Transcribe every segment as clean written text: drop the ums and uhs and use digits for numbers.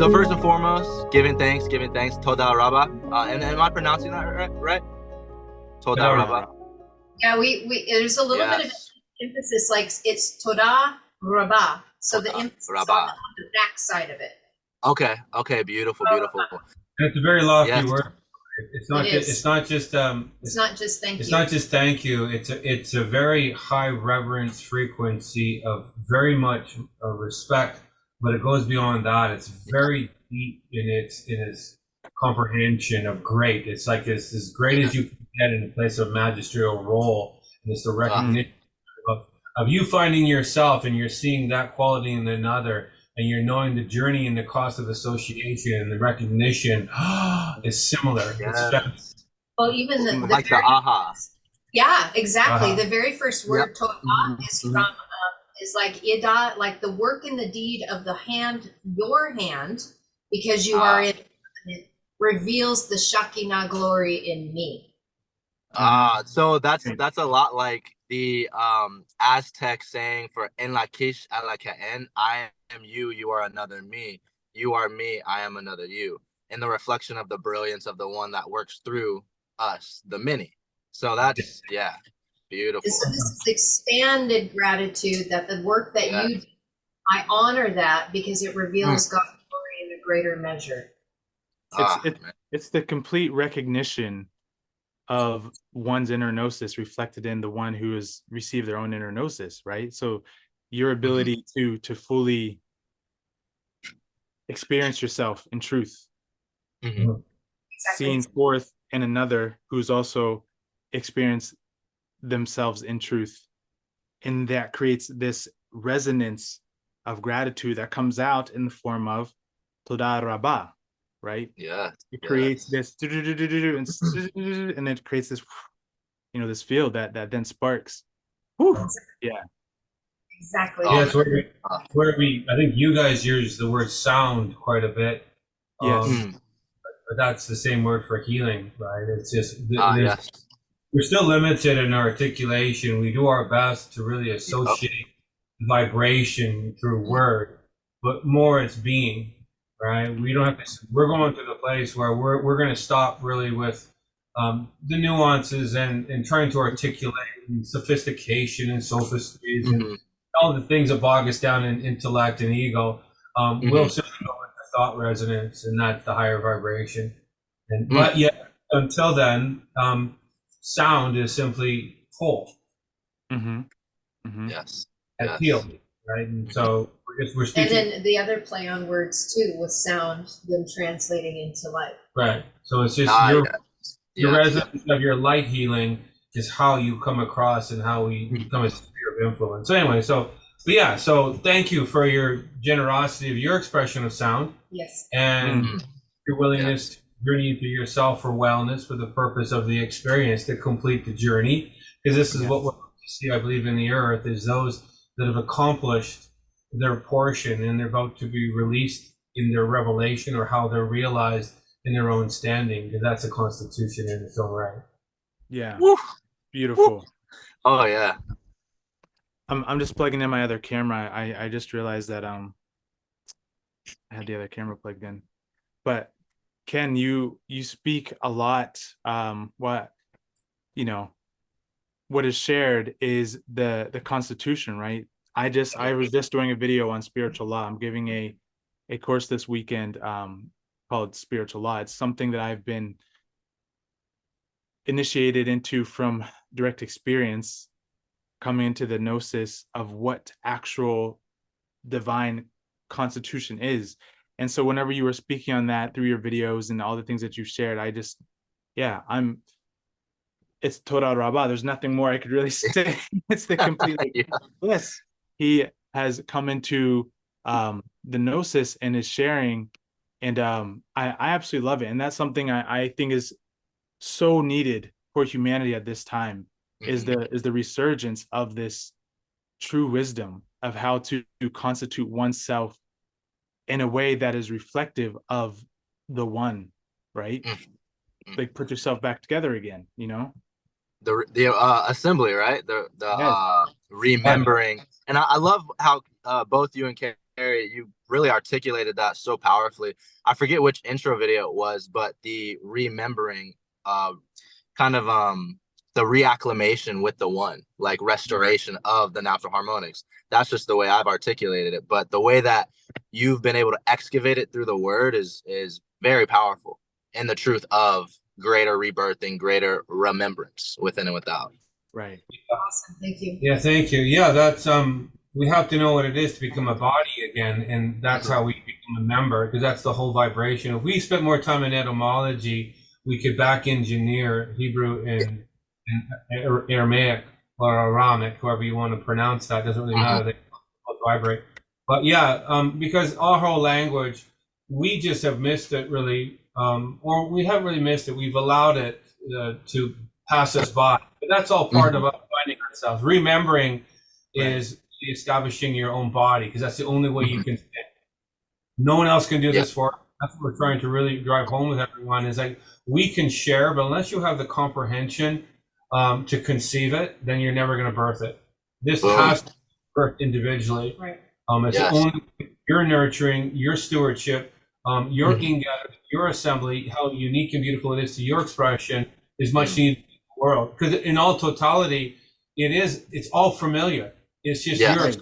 So first and foremost, giving thanks, todah rabbah. And am I pronouncing that right? Todah rabbah. Yeah, we there's a little bit of emphasis, like it's todah rabbah. So the emphasis on the back side of it. Okay, beautiful. It's a very lofty word. It's not just thank you. It's a very high reverence frequency of very much respect, but it goes beyond that. It's very deep in its comprehension of great. It's like it's as great as you can get in a place of magisterial role, and it's the recognition of you finding yourself, and you're seeing that quality in another, and you're knowing the journey and the cost of association, and the recognition is similar. Yes. Well, even the like the aha. Yeah, exactly. The very first word todah is from is like ida, like the work and the deed of the hand, your hand, because you are in. It reveals the Shekinah glory in me. So that's a lot like the Aztec saying for en la kish alakaen, I am you, you are another me. You are me, I am another you. And the reflection of the brilliance of the one that works through us, the many. So that's beautiful. So this is expanded gratitude that the work that you do, I honor that because it reveals God's glory in a greater measure. It's the complete recognition of one's inner gnosis reflected in the one who has received their own inner gnosis, right? So your ability to fully experience yourself in truth, seeing forth in another who's also experienced themselves in truth, and that creates this resonance of gratitude that comes out in the form of todah rabbah, right? Yeah, it creates this and it creates this, this field that then sparks. Exactly. Yeah, it's where we I think you guys use the word sound quite a bit. But that's the same word for healing, right? It's just we're still limited in our articulation. We do our best to really associate vibration through word, but more it's being, right? We don't have to. We're going to the place where we're going to stop really with the nuances and trying to articulate and sophistication and sophistries and all the things that bog us down in intellect and ego. We'll simply go with the thought resonance, and that's the higher vibration. And but yet, until then, sound is simply whole. Yes. Healed, right? And so we're speaking. And then the other play on words too, with sound, them translating into light. Right. So it's just your resonance of your light healing is how you come across and how we become a sphere of influence. So anyway, so thank you for your generosity of your expression of sound. Yes. And your willingness to journey through yourself for wellness for the purpose of the experience to complete the journey. Because this is what we'll see, I believe, in the earth is those that have accomplished their portion and they're about to be released in their revelation or how they're realized in their own standing, because that's a constitution in its own right. Yeah. Beautiful. Oh yeah. I'm just plugging in my other camera. I just realized that I had the other camera plugged in. But Ken, you speak a lot. What is shared is the constitution, right? I was just doing a video on spiritual law. I'm giving a course this weekend called Spiritual Law. It's something that I've been initiated into from direct experience, coming into the gnosis of what actual divine constitution is. And so whenever you were speaking on that through your videos and all the things that you shared, it's todah rabbah. There's nothing more I could really say. It's the complete yes. He has come into the gnosis and is sharing, and I absolutely love it. And that's something I think is so needed for humanity at this time, is the resurgence of this true wisdom of how to constitute oneself in a way that is reflective of the one, right? Like put yourself back together again, the assembly, right? The remembering. And I love how both you and Ken you really articulated that so powerfully. I forget which intro video it was, but the remembering, kind of the reacclimation with the one, like restoration of the natural harmonics. That's just the way I've articulated it. But the way that you've been able to excavate it through the word is very powerful in the truth of greater rebirthing, greater remembrance within and without. Right. Awesome. Thank you. Yeah, thank you. Yeah, that's we have to know what it is to become a body again, and that's how we become a member, because that's the whole vibration. If we spent more time in etymology, we could back engineer Hebrew and Aramaic or Aramaic, however you want to pronounce that. Doesn't really matter. They both vibrate. But yeah, because our whole language, we just have missed it really, or we haven't really missed it. We've allowed it to pass us by. But that's all part of us finding ourselves. Remembering is establishing your own body, because that's the only way you can stand. No one else can do this for us. That's what we're trying to really drive home with everyone, is like, we can share, but unless you have the comprehension to conceive it, then you're never going to birth it. This has to be birthed individually. Right. It's the only your nurturing, your stewardship, your ingathering, your assembly, how unique and beautiful it is to your expression is much needed in the world. Because in all totality, it's all familiar. It's just yours,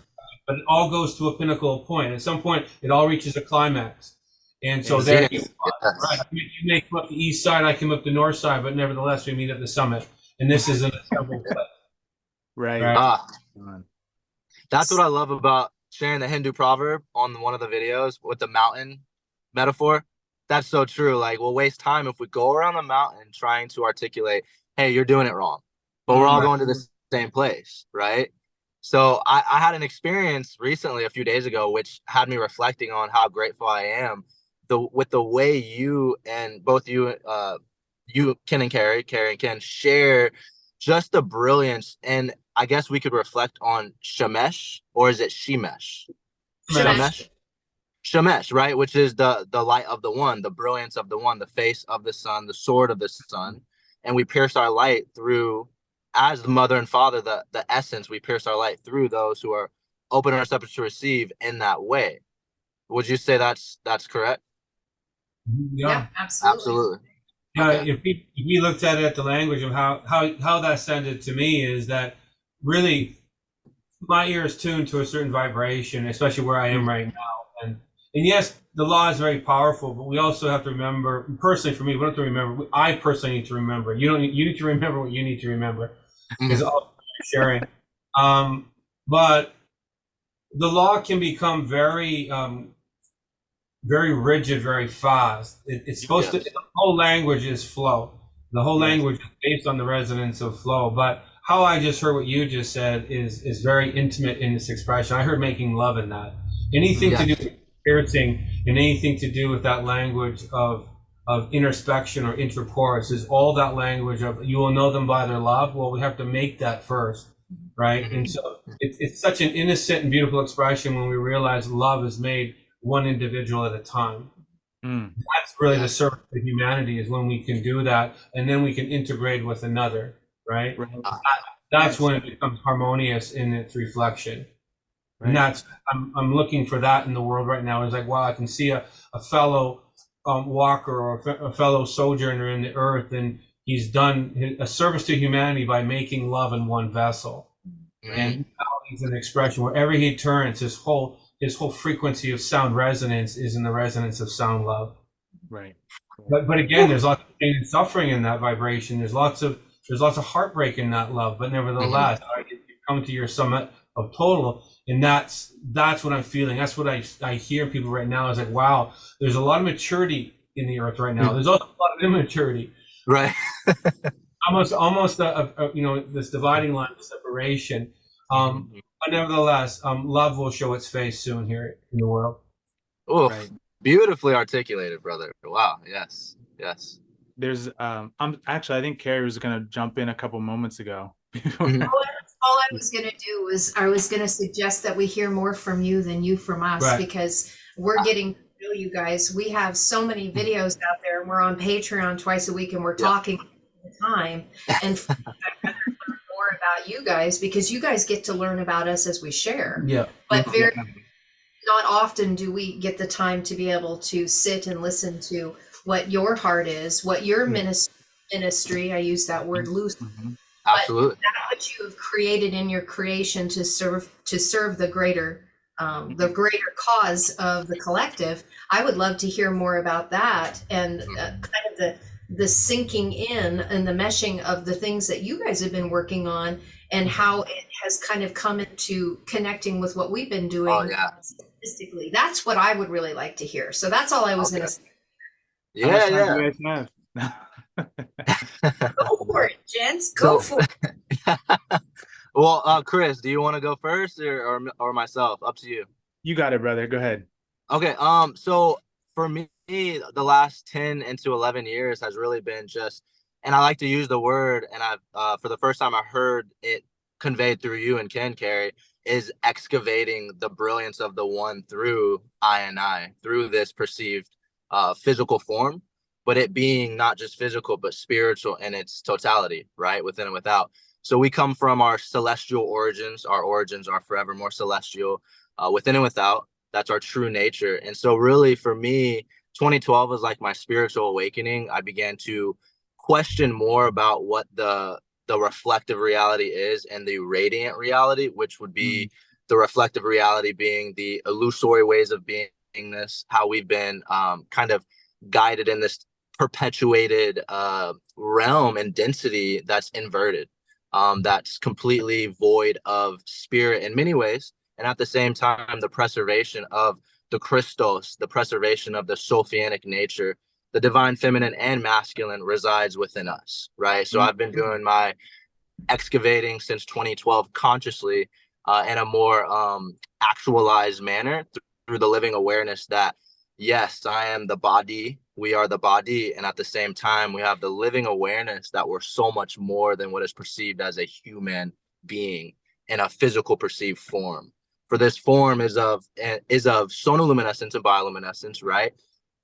but it all goes to a pinnacle point. At some point, it all reaches a climax. And so there you are. Right. You may come up the east side, I come up the north side, but nevertheless, we meet at the summit. And this is an assembled place. Right. That's what I love about sharing the Hindu proverb on one of the videos with the mountain metaphor. That's so true. Like, we'll waste time if we go around the mountain trying to articulate, hey, you're doing it wrong. But we're all going to the same place, right? So I had an experience recently, a few days ago, which had me reflecting on how grateful I am with the way you and both you, Ken and Carrie and Ken, share just the brilliance. And I guess we could reflect on Shamesh, or is it Shemesh? Shamesh, right? Which is the light of the one, the brilliance of the one, the face of the sun, the sword of the sun. And we pierce our light through, as the mother and father, the essence, we pierce our light through those who are open our receptors to receive in that way. Would you say that's correct? Yeah, absolutely. Yeah, if we looked at it at the language of how that sounded to me, is that really my ear is tuned to a certain vibration, especially where I am right now. And yes, the law is very powerful, but we also have to remember, personally for me, we don't have to remember, I personally need to remember. You need to remember what you need to remember, because all sharing. But the law can become very very rigid, very fast. It's supposed to, the whole language is flow. The whole language is based on the resonance of flow. But how I just heard what you just said is very intimate in this expression. I heard making love in that. Anything to do with piercing and anything to do with that language of introspection or intercourse is all that language of, you will know them by their love. Well, we have to make that first, right? And so it's such an innocent and beautiful expression when we realize love is made one individual at a time. That's really the service of humanity, is when we can do that, and then we can integrate with another, right? That's when it becomes harmonious in its reflection. And that's, I'm looking for that in the world right now. It's like, wow, I can see a fellow walker or a fellow sojourner in the earth, and he's done a service to humanity by making love in one vessel. And now he's an expression wherever he turns, his whole frequency of sound resonance is in the resonance of sound love. Right. But again, there's lots of pain and suffering in that vibration. There's lots of heartbreak in that love. But nevertheless, you come to your summit of total, and that's what I'm feeling. That's what I hear people right now, is like, wow, there's a lot of maturity in the earth right now. There's also a lot of immaturity. Right. almost this dividing line of separation. But nevertheless, love will show its face soon here in the world. Oh, beautifully articulated, brother. Wow. Yes. There's I think Carrie was gonna jump in a couple moments ago. All I was gonna do was, I was gonna suggest that we hear more from you than you from us, because we're getting to know you guys. We have so many videos out there, and we're on Patreon twice a week, and we're talking all the time. And I'd rather learn more about you guys, because you guys get to learn about us as we share. Yeah. But not often do we get the time to be able to sit and listen to what your heart is, what your ministry, I use that word loosely, absolutely, but that what you have created in your creation to serve the greater cause of the collective. I would love to hear more about that, and kind of the sinking in and the meshing of the things that you guys have been working on, and how it has kind of come into connecting with what we've been doing. Oh yeah, statistically. That's what I would really like to hear. So that's all I was going to say. How much time yeah. do you guys have? Go for it, gents. Go for it. Well, Krys, do you want to go first or myself? Up to you. You got it, brother. Go ahead. Okay. So for me, the last 10 into 11 years has really been just, and I like to use the word, and I've for the first time I heard it conveyed through you and Ken Carey, is excavating the brilliance of the one through I, through this perceived physical form, but it being not just physical, but spiritual in its totality, right? Within and without. So we come from our celestial origins. Our origins are forever more celestial, within and without. That's our true nature. And so really for me, 2012 was like my spiritual awakening. I began to question more about what the reflective reality is and the radiant reality, which would be the reflective reality being the illusory ways of beingness, how we've been kind of guided in this perpetuated realm and density that's inverted, that's completely void of spirit in many ways. And at the same time, the preservation of the Christos, the preservation of the Sophianic nature, the divine feminine and masculine resides within us, right? So I've been doing my excavating since 2012 consciously, in a more actualized manner through the living awareness that, yes, I am the body, we are the body, and at the same time, we have the living awareness that we're so much more than what is perceived as a human being in a physical perceived form. For this form is of sonoluminescence and bioluminescence, right?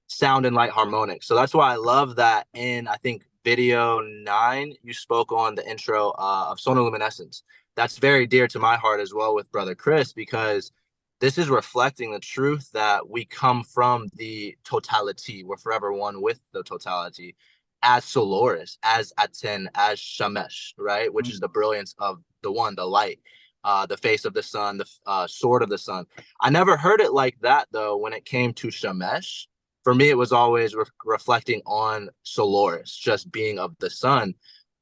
Sound and light harmonics. So that's why I love that in, I think, video 9, you spoke on the intro of sonoluminescence. That's very dear to my heart as well with Brother Krys, because this is reflecting the truth that we come from the totality. We're forever one with the totality, as Soloris, as Aten, as Shamesh, right? Which is the brilliance of the one, the light, the face of the sun, the sword of the sun. I never heard it like that, though, when it came to Shamesh. For me, it was always reflecting on Soloris, just being of the sun,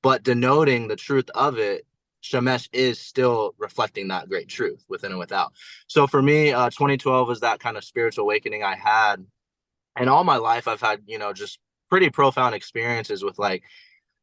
but denoting the truth of it. Shamesh is still reflecting that great truth within and without. So for me, 2012 was that kind of spiritual awakening I had. And all my life, I've had, just pretty profound experiences with like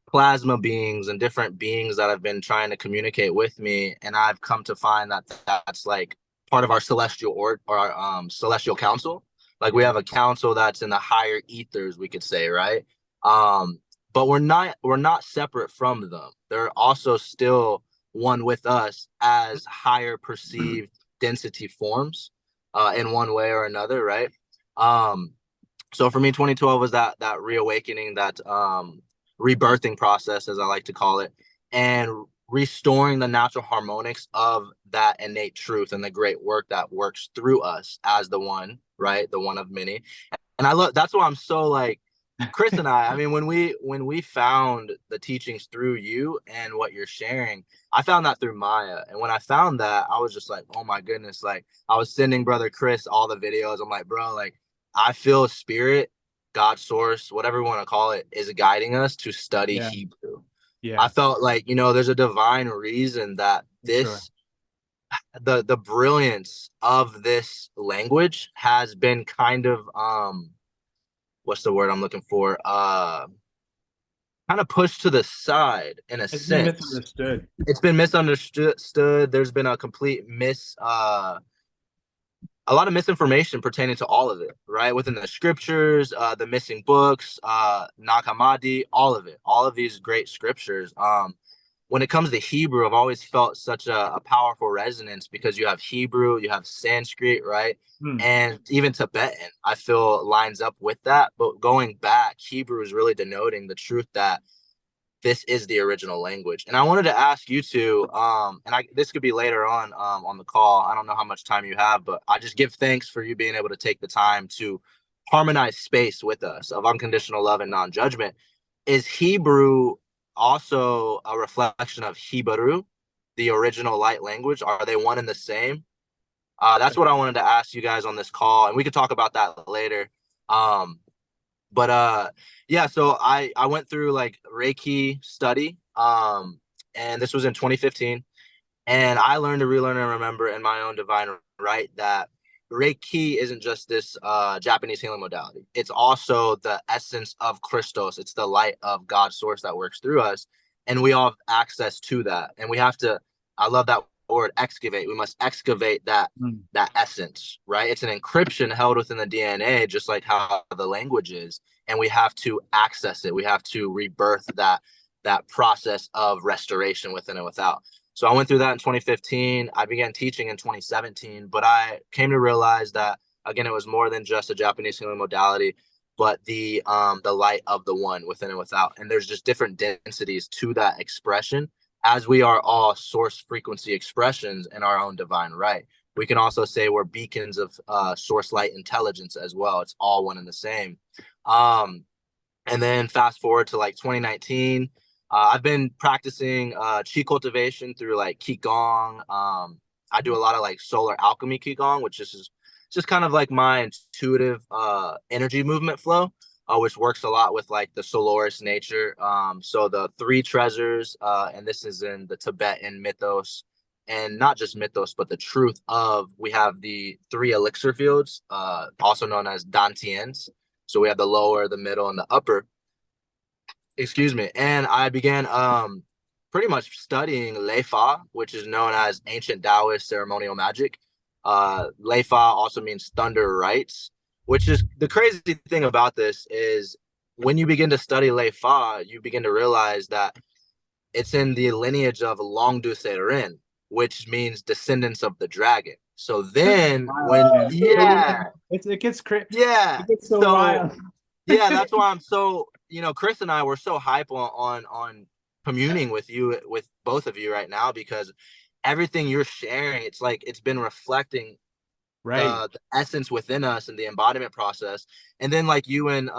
plasma beings and different beings that have been trying to communicate with me. And I've come to find that that's like part of our celestial or our celestial council. Like we have a council that's in the higher ethers, we could say, right? But we're not separate from them. They're also still one with us as higher perceived density forms, in one way or another, right? So for me, 2012 was that reawakening, that rebirthing process, as I like to call it, and restoring the natural harmonics of that innate truth and the great work that works through us as the one, right? The one of many. And I love, that's why I'm so like, Krys and I mean, when we found the teachings through you and what you're sharing, I found that through Maya. And when I found that, I was just like, oh my goodness, like I was sending Brother Krys all the videos. I'm like, bro, like I feel spirit, God source, whatever you want to call it, is guiding us to study Hebrew. Yeah. I felt like, there's a divine reason that this, the brilliance of this language has been kind of, what's the word I'm looking for? Kind of pushed to the side in a sense. Been misunderstood. It's been misunderstood. There's been a complete a lot of misinformation pertaining to all of it, right? Within the scriptures, the missing books, Nag Hammadi, all of it, all of these great scriptures. When it comes to Hebrew, I've always felt such a powerful resonance because you have Hebrew, you have Sanskrit, right? And even Tibetan, I feel lines up with that. But going back, Hebrew is really denoting the truth that this is the original language. And I wanted to ask you two, this could be later on the call. I don't know how much time you have, but I just give thanks for you being able to take the time to harmonize space with us of unconditional love and non-judgment. Is Hebrew also a reflection of Hebrew, the original light language? Are they one and the same? That's what I wanted to ask you guys on this call, and we could talk about that later. Yeah, so I went through like Reiki study, and this was in 2015, and I learned to relearn and remember in my own divine right that Reiki isn't just this Japanese healing modality. It's also the essence of Christos. It's the light of God's source that works through us, and we all have access to that. And we have to, I love that word, excavate. We must excavate that essence, right? It's an encryption held within the DNA, just like how the language is, and we have to access it. We have to rebirth that process of restoration within and without. So I went through that in 2015. I began teaching in 2017, but I came to realize that, again, it was more than just a Japanese healing modality, but the light of the one within and without. And there's just different densities to that expression, as we are all source frequency expressions in our own divine right. We can also say we're beacons of source light intelligence as well. It's all one and the same. And then fast forward to like 2019, I've been practicing Qi cultivation through like Qigong. I do a lot of like solar alchemy Qigong, which is just kind of like my intuitive energy movement flow, which works a lot with like the Soloris nature. So the three treasures, and this is in the Tibetan mythos, and not just mythos, but the truth of, we have the three elixir fields, also known as dantians. So we have the lower, the middle, and the upper. Excuse me. And I began pretty much studying Leifa, which is known as ancient Taoist ceremonial magic. Leifa also means thunder rites, which is the crazy thing about this is when you begin to study Leifa, you begin to realize that it's in the lineage of Longdu Serin, which means descendants of the dragon. So then it gets crazy. Yeah. It gets so wild. Yeah, that's why I'm so, Krys and I were so hype on communing with you, with both of you right now, because everything you're sharing, it's like it's been reflecting the essence within us and the embodiment process. And then like you and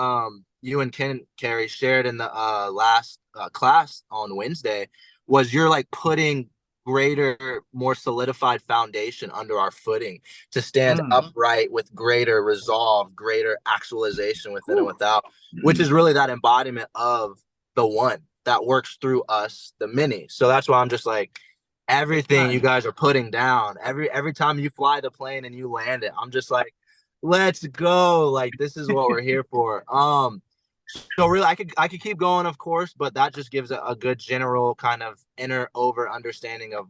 Ken Carey shared in the last class on Wednesday, was you're like putting greater, more solidified foundation under our footing to stand upright with greater resolve, greater actualization within and without, which is really that embodiment of the one that works through us, the many. So that's why I'm just like, everything you guys are putting down, every time you fly the plane and you land it, I'm just like, let's go. Like, this is what we're here for. So really, I could keep going, of course, but that just gives a good general kind of inner over understanding of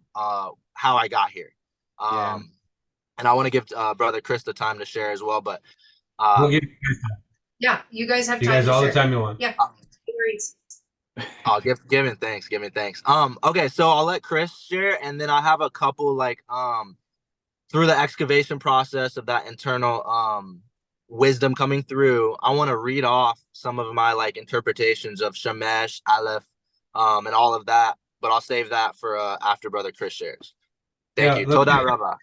how I got here. And I want to give brother Krys the time to share as well. But we'll give you guys have time. You guys to all share. the time you want. Yeah. I'll give me thanks. Okay, so I'll let Krys share, and then I have a couple like through the excavation process of that internal wisdom coming through. I want to read off some of my like interpretations of Shamesh, Aleph, and all of that, but I'll save that for after brother Krys shares. Thank you. Todah rabbah.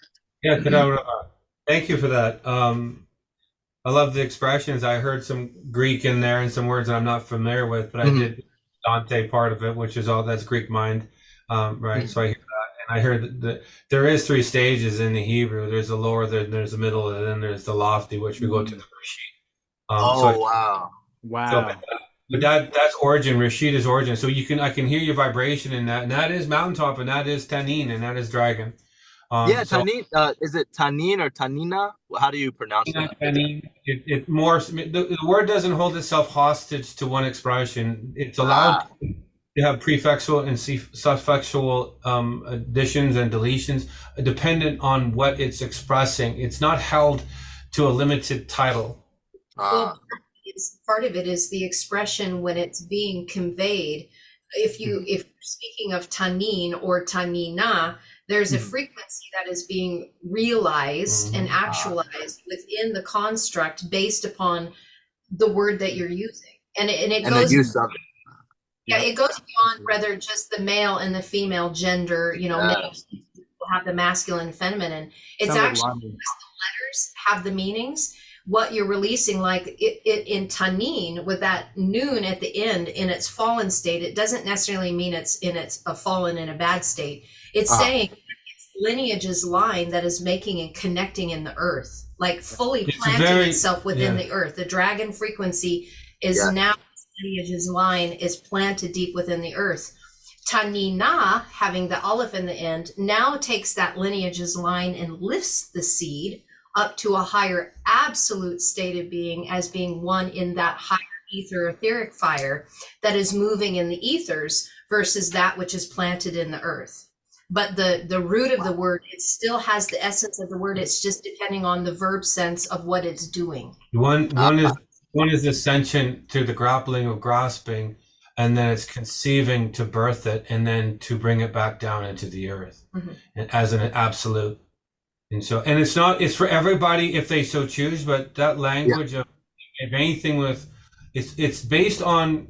Yeah, todah rabbah. Thank you for that. I love the expressions. I heard some Greek in there and some words that I'm not familiar with, but I did Dante part of it, which is all that's Greek mind, right? So I hear that, and I heard that there is three stages in the Hebrew. There's the lower, there's the middle, and then there's the lofty, which we go to the Rashid. Wow! So, but that's origin. Rashid is origin. So I can hear your vibration in that, and that is mountaintop, and that is Tanin, and that is dragon. Tanin. Is it Tanin or Tanina? How do you pronounce that? Tanin. The word doesn't hold itself hostage to one expression. It's allowed to have prefixual and suffixual additions and deletions, dependent on what it's expressing. It's not held to a limited title. Well, part of it is the expression when it's being conveyed. If you're speaking of Tanin or Tanina, there's a frequency that is being realized and actualized within the construct based upon the word that you're using, and it goes. The use of it. Yeah, it goes beyond rather just the male and the female gender, males have the masculine and feminine. It's actually like the letters have the meanings. What you're releasing, like it in Tanin with that noon at the end in its fallen state, it doesn't necessarily mean it's a fallen in a bad state. It's saying it's lineage's line that is making and connecting in the earth, like fully planting itself within the earth. The dragon frequency is now lineage's line is planted deep within the earth. Tanina, having the aleph in the end, now takes that lineage's line and lifts the seed up to a higher absolute state of being as being one in that higher ether etheric fire that is moving in the ethers versus that which is planted in the earth. But the root of the word, it still has the essence of the word. It's just depending on the verb sense of what it's doing. One is ascension to the grappling of grasping, and then it's conceiving to birth it, and then to bring it back down into the earth and as an absolute. And so, and it's for everybody if they so choose, but that language of, if anything, it's based on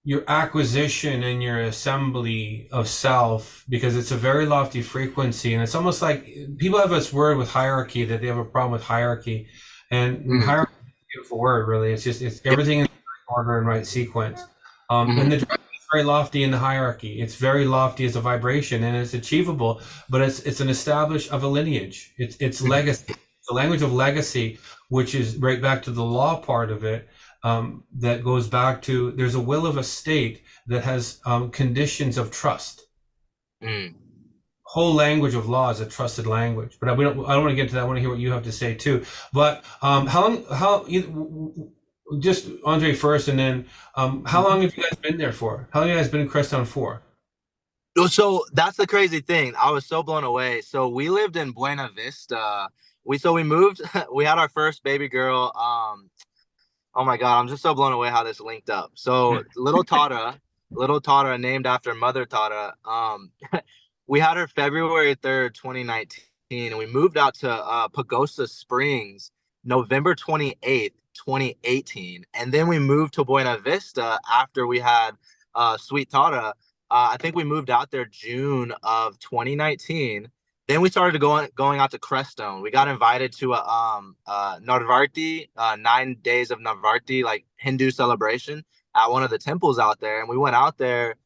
your acquisition and your assembly of self, because it's a very lofty frequency. And it's almost like people have this word with hierarchy, that they have a problem with hierarchy. And hierarchy is a beautiful word, really. It's everything in order and right sequence. And the dragon is very lofty in the hierarchy. It's very lofty as a vibration, and it's achievable, but it's an establish of a lineage. It's legacy. It's a language of legacy, which is right back to the law part of it. That goes back to, there's a will of a state that has conditions of trust. Whole language of law is a trusted language, but I don't want to get into that. I want to hear what you have to say too. But just Andre first, and then how long have you guys been there for? How long have you guys been in Crestone for? So that's the crazy thing. I was so blown away. So we lived in Buena Vista. We moved. We had our first baby girl. Oh my God, I'm just so blown away how this linked up. So little todah, named after Mother Todah. We had her February 3rd, 2019, and we moved out to Pagosa Springs November 28th, 2018. And then we moved to Buena Vista after we had Sweet Todah. I think we moved out there June of 2019. Then we started going out to Crestone. We got invited to a Navratri, 9 days of Navratri, like Hindu celebration at one of the temples out there. And we went out there.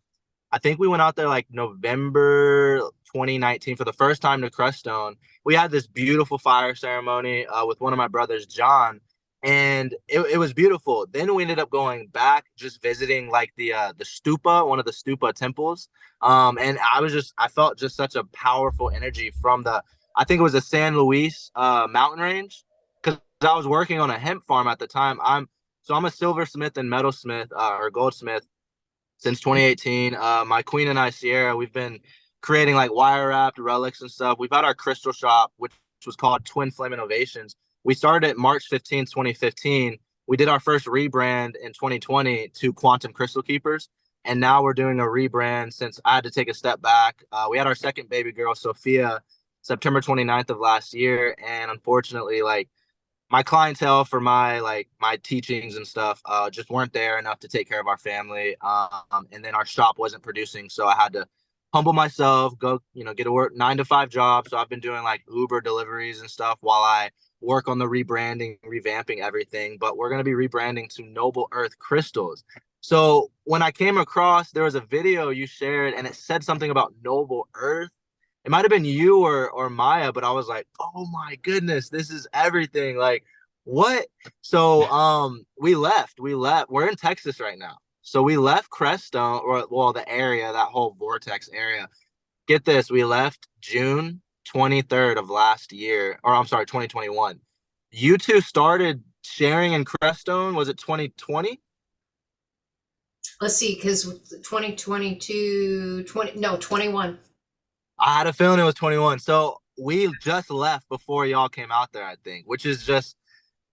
I think we went out there like November 2019 for the first time to Crestone. We had this beautiful fire ceremony with one of my brothers, John, and it was beautiful. Then we ended up going back, just visiting like the stupa, one of the stupa temples. And I felt just such a powerful energy from I think it was the San Luis mountain range, because I was working on a hemp farm at the time. I'm a silversmith and metalsmith or goldsmith since 2018. My queen and I, Sierra, we've been creating like wire wrapped relics and stuff. We've had our crystal shop, which was called Twin Flame Innovations. We started March 15th, 2015. We did our first rebrand in 2020 to Quantum Crystal Keepers. And now we're doing a rebrand since I had to take a step back. We had our second baby girl, Sophia, September 29th of last year. And unfortunately, like, my clientele for my teachings and stuff just weren't there enough to take care of our family. And then our shop wasn't producing. So I had to humble myself, go, get to work 9 to 5 job. So I've been doing like Uber deliveries and stuff while I work on the rebranding, revamping everything. But we're going to be rebranding to Noble Earth Crystals. So when I came across, there was a video you shared and it said something about Noble Earth. It might have been you or Maya, but I was like, oh my goodness, this is everything. Like, what? So we left. We're in Texas right now. So we left Crestone, the area, that whole vortex area. Get this, we left June 23rd of last year, or I'm sorry, 2021. You two started sharing in Crestone, was it 2020? Let's see, because 2022, 21. I had a feeling it was 21. So we just left before y'all came out there, I think, which is just,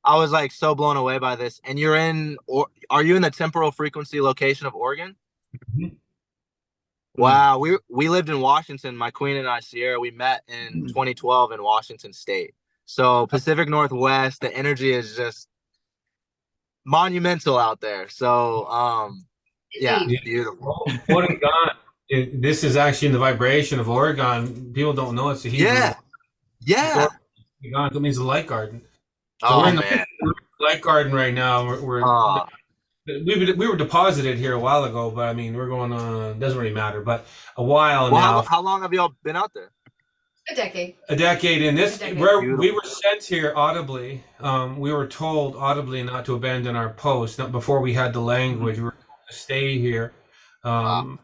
I was like so blown away by this. And are you in the temporal frequency location of Oregon? Mm-hmm. Wow. We lived in Washington. My queen and I, Sierra, we met in 2012 in Washington State. So Pacific Northwest, the energy is just monumental out there. So, Yeah, beautiful. Oregon. This is actually in the vibration of Oregon. People don't know it's a Hebrew. Yeah. Oregon, it means the light garden. So we're Oh in the man. light garden right now. We were deposited here a while ago, but I mean we're going on. Doesn't really matter, but a while now. How long have y'all been out there? A decade. A decade in this, where we were sent here audibly. We were told audibly not to abandon our post. Not before we had the language. We were told to stay here. And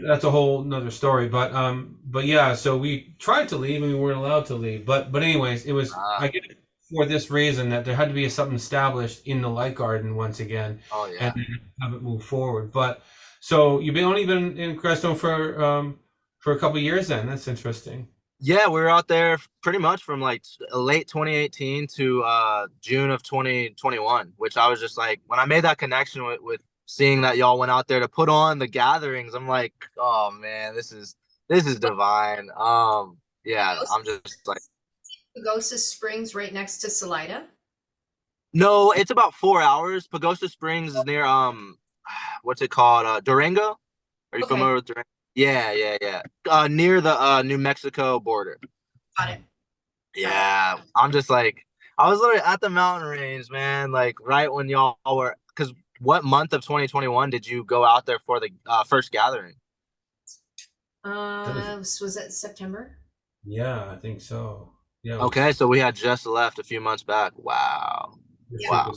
that's a whole nother story. But yeah, so we tried to leave and we weren't allowed to leave. But anyways, it was I get it for this reason that there had to be something established in the light garden once again. Oh yeah. And have it move forward. But so you've only been in Crestone for a couple of years then. That's interesting. Yeah, we were out there pretty much from like late 2018 to June of 2021, which I was just like, when I made that connection with seeing that y'all went out there to put on the gatherings, I'm like, oh man, this is divine. Yeah, I'm just like, Pagosa Springs right next to Salida. no, it's about 4 hours. Pagosa Springs is near what's it called? Durango. Are you familiar with Durango? Yeah. Near the New Mexico border. Got it. Yeah, I'm just like, I was literally at the mountain range, man. Like right when y'all were, because what month of 2021 did you go out there for the first gathering? Was that September? Yeah, I think so. Yeah. Okay, so we had just left a few months back. Wow. Yeah. Wow.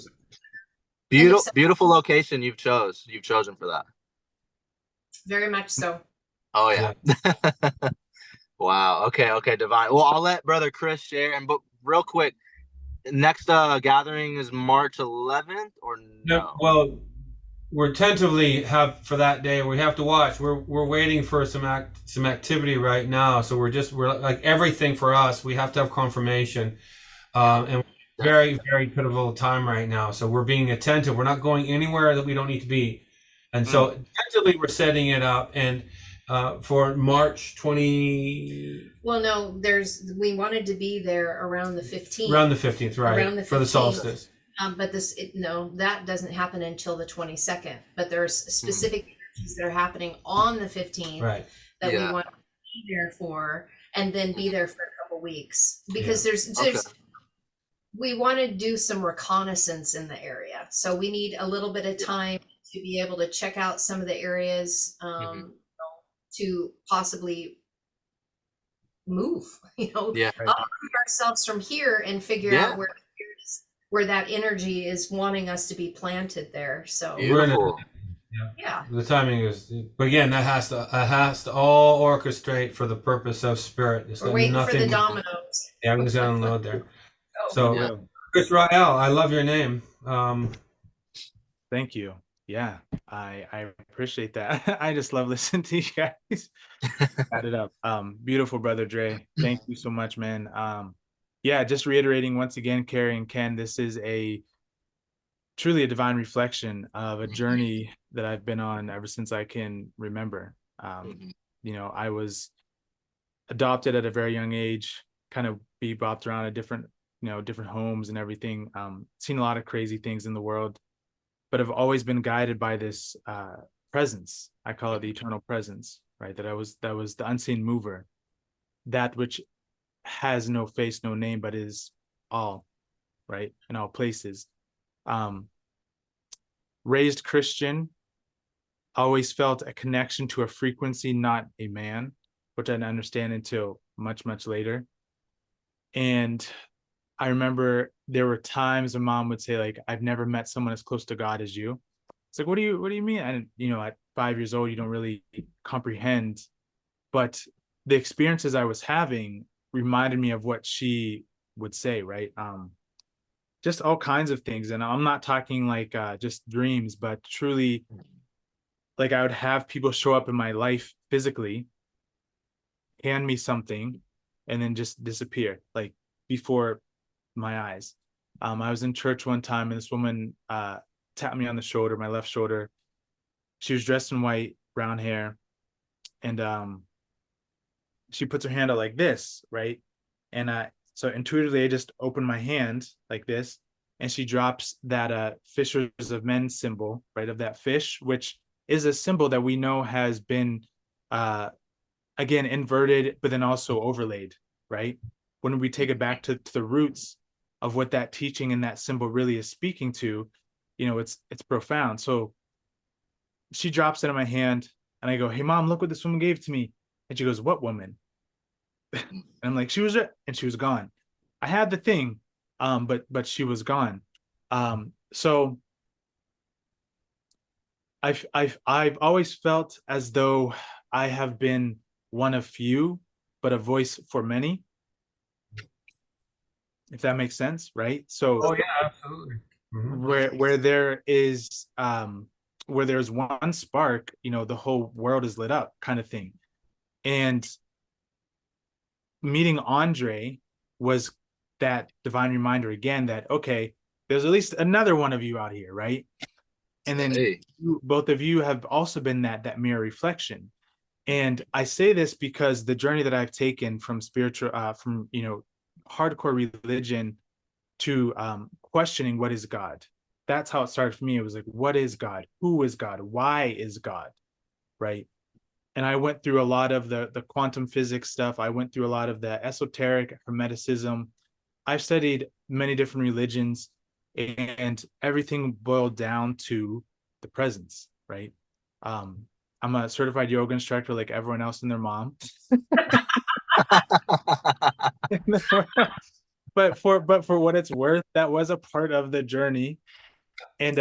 Beautiful location you've chosen for that. Very much so. Oh yeah. Wow. Okay, divine. Well, I'll let Brother Krys share, but real quick, next gathering is March 11th or no? Well, we're tentatively have for that day. We have to watch. We're waiting for some activity right now. So we're like everything for us. We have to have confirmation, and very pivotal time right now. So we're being attentive. We're not going anywhere that we don't need to be, and so tentatively we're setting it up and. For March 20. Well, no, we wanted to be there around the 15th. Around the 15th, right? Around the 15th. For the solstice. But that doesn't happen until the 22nd. But there's specific energies that are happening on the 15th that we want to be there for, and then be there for a couple weeks because we want to do some reconnaissance in the area, so we need a little bit of time to be able to check out some of the areas. To possibly move, uproot ourselves from here and figure out where that energy is wanting us to be planted there. So beautiful. The timing is, but again, that has to all orchestrate for the purpose of spirit. We're waiting for the dominoes. Yeah, I'm just gonna unload there. So, Chris Rael, I love your name. Thank you. Yeah, I appreciate that. I just love listening to you guys. Add it up. Beautiful, Brother Dre. Thank you so much, man. Yeah, just reiterating once again, Carrie and Ken, this is truly a divine reflection of a journey that I've been on ever since I can remember. I was adopted at a very young age, kind of bebopped around a different homes and everything. Seen a lot of crazy things in the world. But I've always been guided by this presence. I call it the eternal presence, right? That was the unseen mover, that which has no face, no name, but is all, right, in all places. Raised Christian, always felt a connection to a frequency, not a man, which I didn't understand until much, much later. And I remember there were times when Mom would say, like, I've never met someone as close to God as you. It's like, what do you mean? And at 5 years old, you don't really comprehend. But the experiences I was having reminded me of what she would say, right? Just all kinds of things. And I'm not talking like just dreams, but truly, like, I would have people show up in my life physically, hand me something, and then just disappear, like before my eyes. I was in church one time and this woman tapped me on the shoulder, my left shoulder. She was dressed in white, brown hair, and she puts her hand out like this, right? And so intuitively I just open my hand like this, and she drops that fishers of men symbol, right, of that fish, which is a symbol that we know has been, again, inverted, but then also overlaid, right? When we take it back to the roots of what that teaching and that symbol really is speaking to, it's profound. So she drops it in my hand, and I go, "Hey, Mom, look what this woman gave to me." And she goes, "What woman?" And I'm like, "She was," and she was gone. I had the thing, but she was gone. So I've always felt as though I have been one of few, but a voice for many, if that makes sense, right? So, oh yeah, absolutely. Where there is where there's one spark, the whole world is lit up, kind of thing. And meeting Andre was that divine reminder again that, okay, there's at least another one of you out here, right? And then both of you have also been that mirror reflection. And I say this because the journey that I've taken from spiritual, from hardcore religion to questioning what is God. That's how it started for me. It was like, what is God? Who is God? Why is God? Right. And I went through a lot of the quantum physics stuff. I went through a lot of the esoteric hermeticism. I've studied many different religions, and everything boiled down to the presence, right? I'm a certified yoga instructor like everyone else and their mom. but for what it's worth, that was a part of the journey. And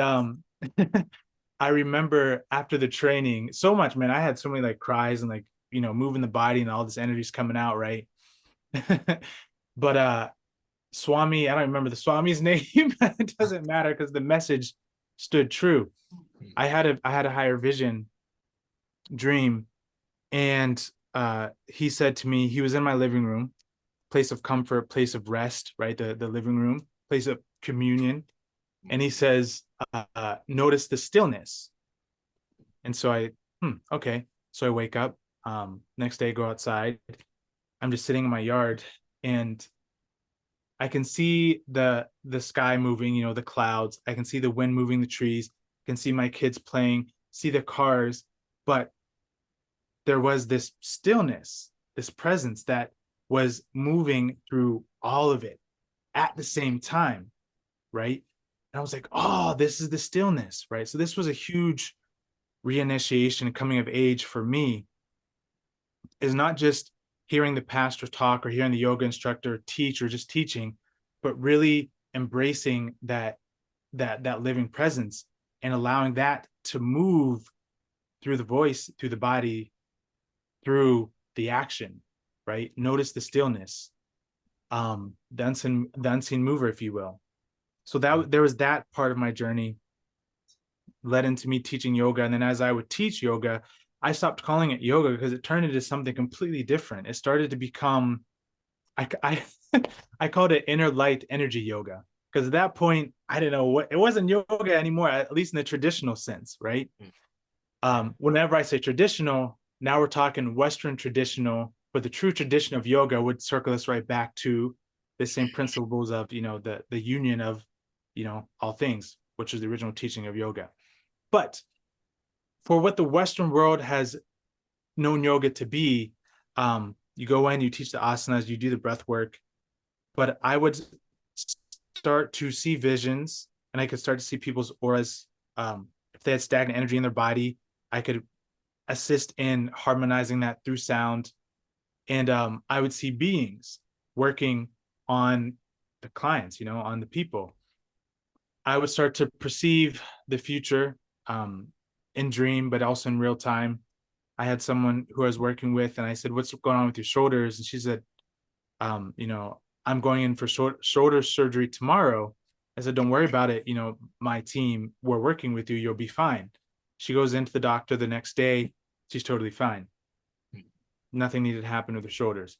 I remember after the training so much, man. I had so many like cries and like moving the body and all this energy's coming out, right? But Swami, I don't remember the Swami's name. It doesn't matter because the message stood true. I had a higher vision dream, and he said to me, he was in my living room, place of comfort, place of rest, right? The living room, place of communion. And he says, notice the stillness. And so okay. So I wake up, next day, go outside. I'm just sitting in my yard, and I can see the sky moving, the clouds. I can see the wind moving the trees. I can see my kids playing, see the cars. But there was this stillness, this presence that was moving through all of it at the same time, right? And I was like, oh, this is the stillness, right? So this was a huge reinitiation, coming of age for me, is not just hearing the pastor talk or hearing the yoga instructor teach or just teaching, but really embracing that living presence and allowing that to move through the voice, through the body, through the action, right? Notice the stillness, the unseen mover, if you will. So that there was that part of my journey led into me teaching yoga. And then as I would teach yoga, I stopped calling it yoga because it turned into something completely different. It started to become, I I called it inner light energy yoga, because at that point I didn't know what, it wasn't yoga anymore, at least in the traditional sense, right? Whenever I say traditional, now we're talking Western traditional, but the true tradition of yoga would circle us right back to the same principles of, the union of, all things, which is the original teaching of yoga. But for what the Western world has known yoga to be, you go in, you teach the asanas, you do the breath work, but I would start to see visions, and I could start to see people's auras. If they had stagnant energy in their body, I could assist in harmonizing that through sound. And I would see beings working on the clients, on the people. I would start to perceive the future in dream, but also in real time. I had someone who I was working with, and I said, "What's going on with your shoulders?" And she said, "I'm going in for shoulder surgery tomorrow." I said, "Don't worry about it. My team, we're working with you. You'll be fine." She goes into the doctor the next day. She's totally fine. Nothing needed to happen with her shoulders.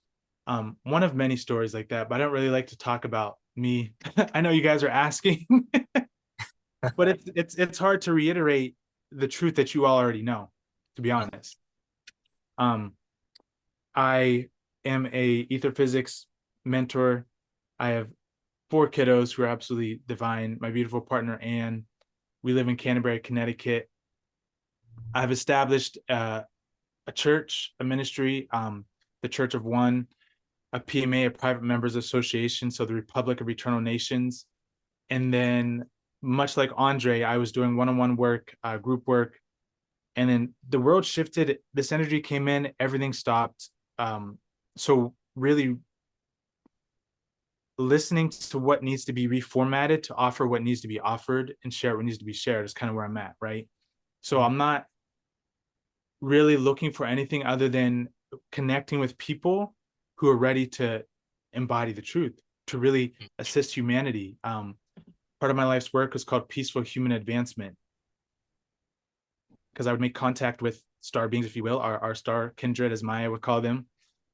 One of many stories like that, but I don't really like to talk about me. I know you guys are asking, but it's hard to reiterate the truth that you all already know, to be honest. I am a ether physics mentor. I have 4 kiddos who are absolutely divine. My beautiful partner, Anne. We live in Canterbury, Connecticut. I've established a church, a ministry, the Church of One, a PMA, a Private Members Association, so the Republic of Eternal Nations. And then, much like Andre, I was doing one-on-one work, group work, and then the world shifted. This energy came in, everything stopped. So really listening to what needs to be reformatted to offer what needs to be offered and share what needs to be shared is kind of where I'm at, right? So I'm not really looking for anything other than connecting with people who are ready to embody the truth, to really assist humanity. Part of my life's work is called peaceful human advancement, because I would make contact with star beings, if you will, our star kindred, as Maya would call them,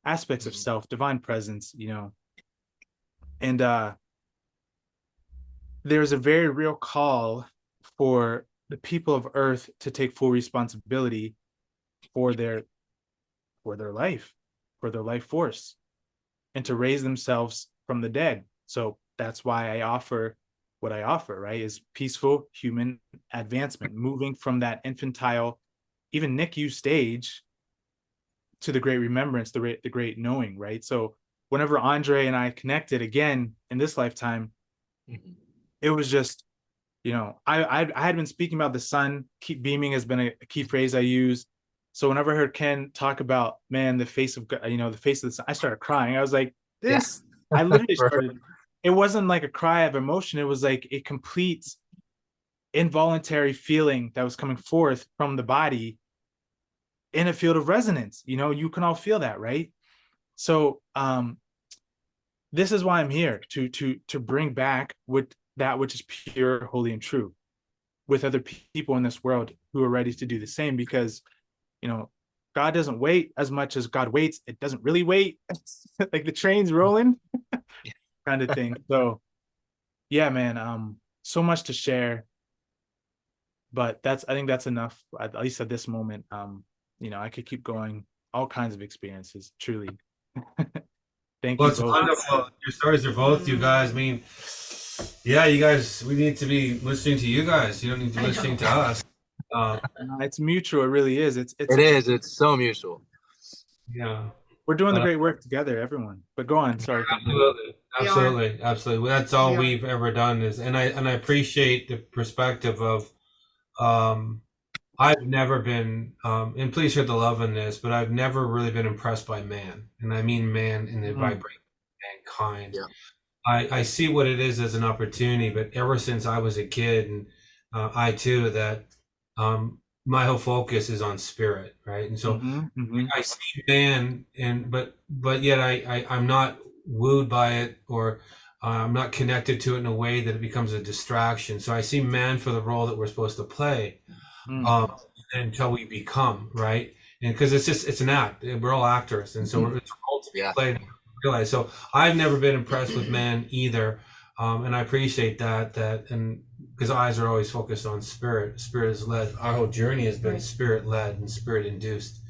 aspects of self, divine presence, you know. And there's a very real call for the people of Earth to take full responsibility for their life, for their life force, and to raise themselves from the dead. So that's why I offer what I offer, right? Is peaceful human advancement, moving from that infantile, even NICU stage to the great remembrance, the great knowing, right? So whenever Andre and I connected again in this lifetime, it was just, you know, I had been speaking about the sun. Keep beaming has been a key phrase I use. So whenever I heard Ken talk about, man, the face of God, you know, the face of the sun, I started crying. I was like, this, I literally started, it wasn't like a cry of emotion. It was like a complete involuntary feeling that was coming forth from the body in a field of resonance. You know, you can all feel that, right? So this is why I'm here, to bring back with that which is pure, holy, and true, with other people in this world who are ready to do the same. Because, you know, God doesn't wait as much as God waits. It doesn't really wait. Like the train's rolling kind of thing. So yeah, man, so much to share, but I think that's enough, at least at this moment. You know, I could keep going, all kinds of experiences, truly. Thank Well, you it's both. wonderful. Your stories are both, you guys. I mean, yeah, you guys, we need to be listening to you guys. You don't need to be listening to us. It's mutual. It really is. It's so mutual. Yeah. We're doing the great work together, everyone. But go on. Sorry. Absolutely. That's all we've ever done and I appreciate the perspective of, I've never been, and please hear the love in this, but I've never really been impressed by man. And I mean man in the vibration of mankind. Yeah. I see what it is as an opportunity, but ever since I was a kid, and I too, that my whole focus is on spirit, right? And so I see man, but yet I'm not wooed by it, or I'm not connected to it in a way that it becomes a distraction. So I see man for the role that we're supposed to play, until we become, right. And because it's an act, we're all actors, and so it's a role to be played. Realize. So I've never been impressed with man either, and I appreciate that. And because eyes are always focused on spirit. Spirit is led. Our whole journey has been spirit led and spirit induced.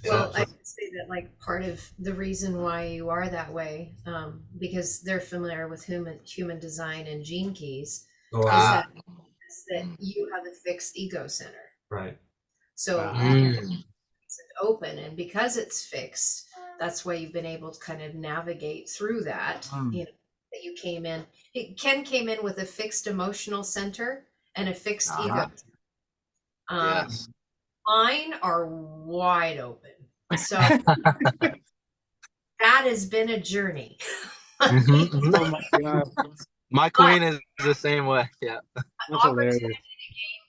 Well, I would say that, like, part of the reason why you are that way, because they're familiar with human design and gene keys, is that you have a fixed ego center. Right. So it's open, and because it's fixed, that's why you've been able to kind of navigate through that. You know, that you came in. Ken came in with a fixed emotional center and a fixed ego. Mine are wide open. So that has been a journey. Oh my God. My queen is the same way. Yeah. That's hilarious. To gain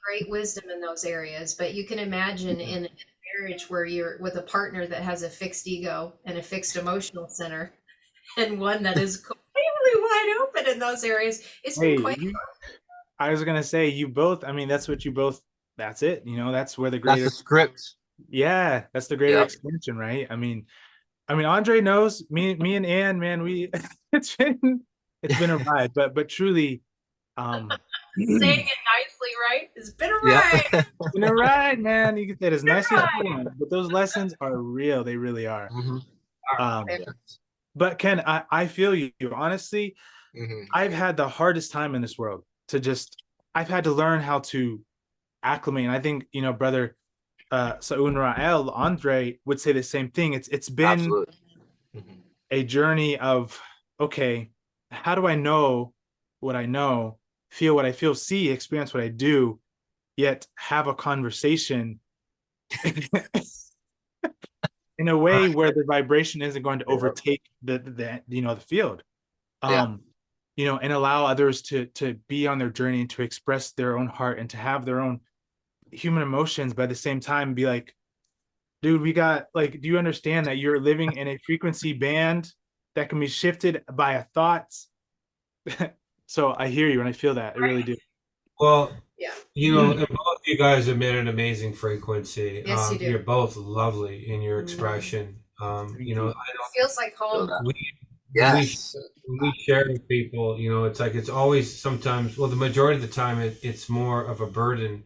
great wisdom in those areas, but you can imagine in a marriage where you're with a partner that has a fixed ego and a fixed emotional center, and one that is completely wide open in those areas. It's been quite hard. I was gonna say, you both, I mean, that's what you both, that's it, you know, that's where the greater, that's the script. Yeah, that's the greater expansion, right? I mean Andre knows, me and Ann, man, we it's been a ride, but truly, saying it nicely, right? It's been a ride. It's been a ride, man. You can say it as nice as you want, but those lessons are real. They really are. But Ken, I feel you. Honestly, I've had the hardest time in this world I've had to learn how to acclimate. And I think, you know, brother, Sa'un Ra'el, Andre, would say the same thing. It's been a journey of, okay, how do I know what I know, feel what I feel, see, experience what I do, yet have a conversation in a way where the vibration isn't going to overtake the you know, the field. You know, and allow others to be on their journey and to express their own heart and to have their own human emotions, but at the same time be like, dude, we got, like, do you understand that you're living in a frequency band that can be shifted by a thoughts? So I hear you and I feel that. I really do. Well, you know, both of you guys have made an amazing frequency. Yes, you do. You're both lovely in your expression. You know, it feels like home. We share with people, you know, it's like, it's always sometimes, well, the majority of the time it's more of a burden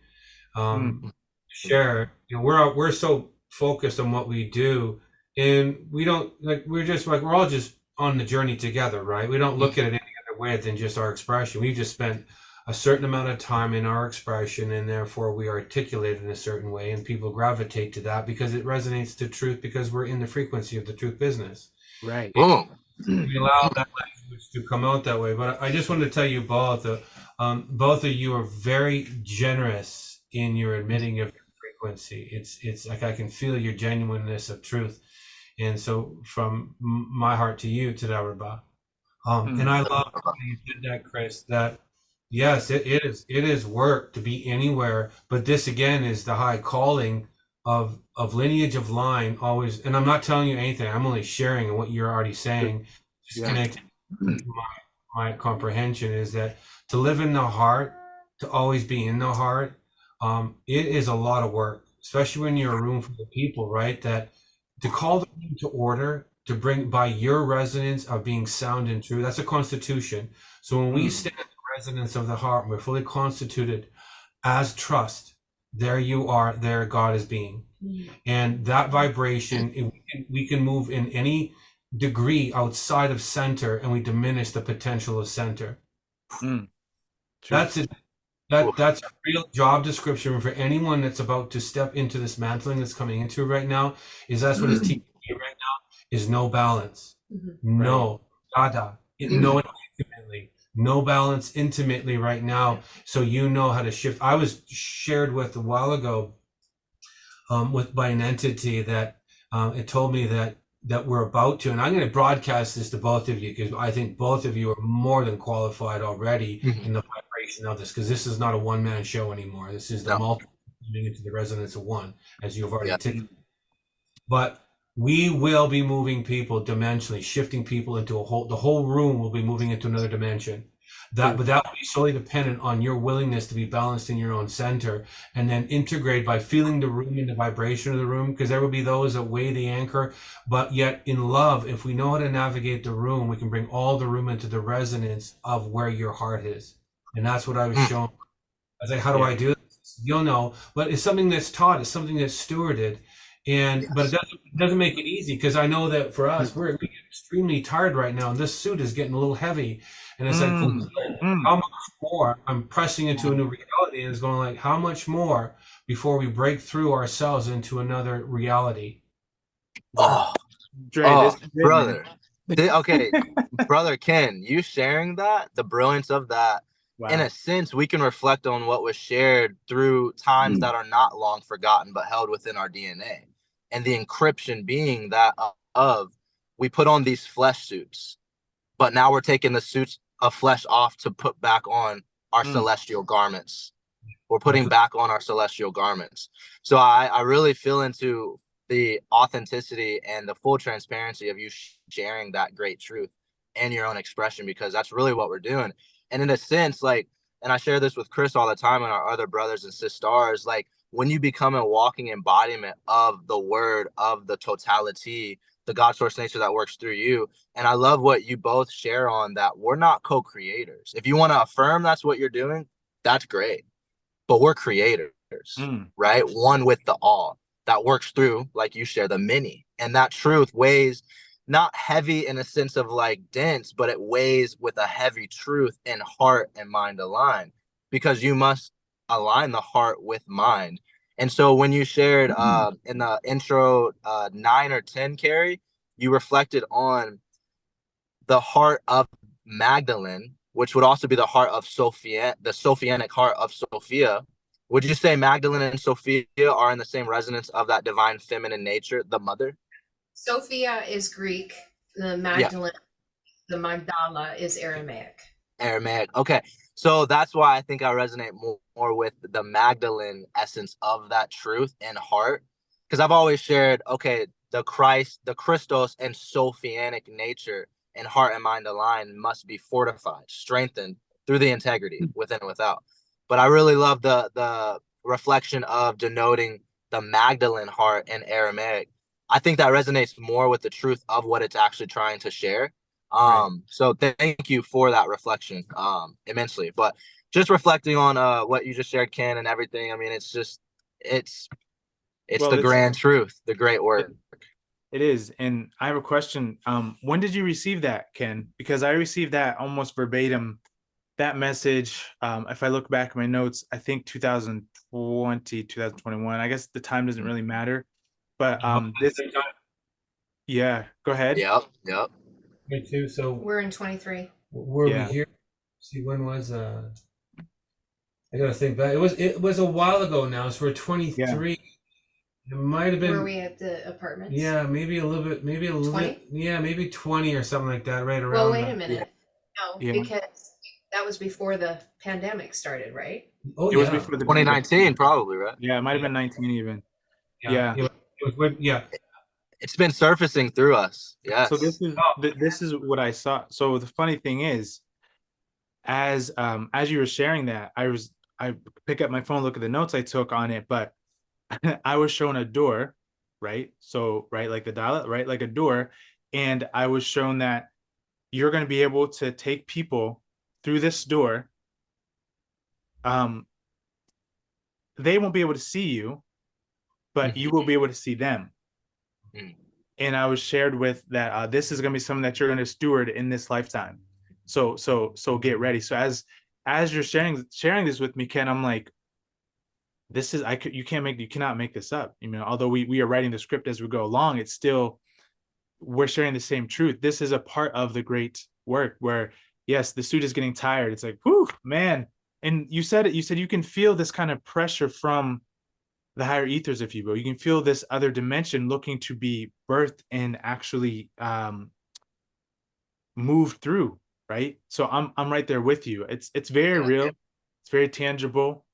to share. You know, we're so focused on what we do, and we don't, like, we're just like, we're all just on the journey together, right? We don't look at it any other way than just our expression. We've just spent a certain amount of time in our expression, and therefore we articulate in a certain way, and people gravitate to that because it resonates to truth, because we're in the frequency of the truth business. Right. We allow that language to come out that way. But I just wanted to tell you both of you are very generous in your admitting of your frequency. It's like, I can feel your genuineness of truth. And so from my heart to you, todah rabbah. And I love how you did that, Krys, that yes, it is work to be anywhere, but this again is the high calling of lineage of line always. And I'm not telling you anything, I'm only sharing what you're already saying, just connecting my comprehension is that to live in the heart, to always be in the heart, it is a lot of work, especially when you're a room full of people, right? That to call the room to order, to bring by your resonance of being sound and true, that's a constitution. So when we stand in the resonance of the heart, we're fully constituted as trust. There you are, there God is being. And that vibration, we can move in any degree outside of center, and we diminish the potential of center. That's it. That's a real job description for anyone that's about to step into this mantling that's coming into right now. Is that's what it's teaching you right now, is no balance. No todah. No intimately. No balance intimately right now. So you know how to shift. I was shared with a while ago by an entity that it told me that we're about to, and I'm going to broadcast this to both of you because I think both of you are more than qualified already in the vibration of this, because this is not a one-man show anymore. This is the multiple coming into the resonance of one, as you've already articulated. But we will be moving people dimensionally, shifting people into the whole room will be moving into another dimension. But that will be solely dependent on your willingness to be balanced in your own center, and then integrate by feeling the room and the vibration of the room, because there will be those that weigh the anchor. But yet in love, if we know how to navigate the room, we can bring all the room into the resonance of where your heart is. And that's what I was shown. I was like, how do I do this? You'll know. But it's something that's taught. It's something that's stewarded. But it doesn't make it easy, because I know that for us, we get extremely tired right now, and this suit is getting a little heavy. And it's like, how much more? I'm pressing into a new reality, and it's going like, how much more before we break through ourselves into another reality? Brother. Okay, brother Ken, you sharing that, the brilliance of that, in a sense, we can reflect on what was shared through times that are not long forgotten, but held within our DNA. And the encryption being that of we put on these flesh suits, but now we're taking the suits of flesh off to put back on our celestial garments. We're putting back on our celestial garments. So I really feel into the authenticity and the full transparency of you sharing that great truth and your own expression, because that's really what we're doing. And in a sense, like, and I share this with Krys all the time and our other brothers and sisters, like, when you become a walking embodiment of the word, of the totality, the God source nature that works through you. And I love what you both share on that. We're not co-creators. If you want to affirm that's what you're doing, that's great. But we're creators, right? One with the all that works through, like you share, the many. And that truth weighs not heavy in a sense of like dense, but it weighs with a heavy truth in heart and mind aligned, because you must align the heart with mind. And so when you shared in the intro 9 or 10 carry, you reflected on the heart of Magdelene, which would also be the heart of Sophia, the Sophianic heart of Sophia. Would you say Magdelene and Sophia are in the same resonance of that divine feminine nature, the mother? Sophia is Greek. The Magdalene, the Magdala is Aramaic. Aramaic. Okay. So that's why I think I resonate more with the Magdalene essence of that truth and heart. Because I've always shared, okay, the Christ, the Christos and Sophianic nature and heart and mind aligned must be fortified, strengthened through the integrity within and without. But I really love the reflection of denoting the Magdalene heart in Aramaic. I think that resonates more with the truth of what it's actually trying to share. So thank you for that reflection immensely. But just reflecting on what you just shared, Ken, and everything, I mean, it's well, the grand truth, the great work. It is. And I have a question. When did you receive that, Ken? Because I received that almost verbatim, that message. If I look back at my notes, I think 2020, 2021. I guess the time doesn't really matter. But yeah, go ahead. Yep. Me too. So we're in 23. Were we here? See, when was I gotta think back. It was a while ago now. So we're 23. It might have been. Were we at the apartments? Yeah, maybe a little bit. Maybe a little. 20? Yeah, maybe 20 or something like that. Right around. Well, wait a minute. No, because that was before the pandemic started, right? Oh, it was before the 2019, probably, right? Yeah, it might have been 19 even. Yeah. It's been surfacing through us. Yes. So this is what I saw. So the funny thing is, as you were sharing that, I pick up my phone, look at the notes I took on it, but I was shown a door, right? So like the dial, right, like a door, and I was shown that you're going to be able to take people through this door. They won't be able to see you, but you will be able to see them. And I was shared with that this is going to be something that you're going to steward in this lifetime. So get ready. So as you're sharing this with me, Ken, I'm like, you cannot make this up. You know, although we are writing the script as we go along, it's still, we're sharing the same truth. This is a part of the great work where, yes, the suit is getting tired. It's like, whew, man. And you said you can feel this kind of pressure from the higher ethers, if you will. You can feel this other dimension looking to be birthed and actually moved through, right? So I'm right there with you. It's very real. It's very tangible.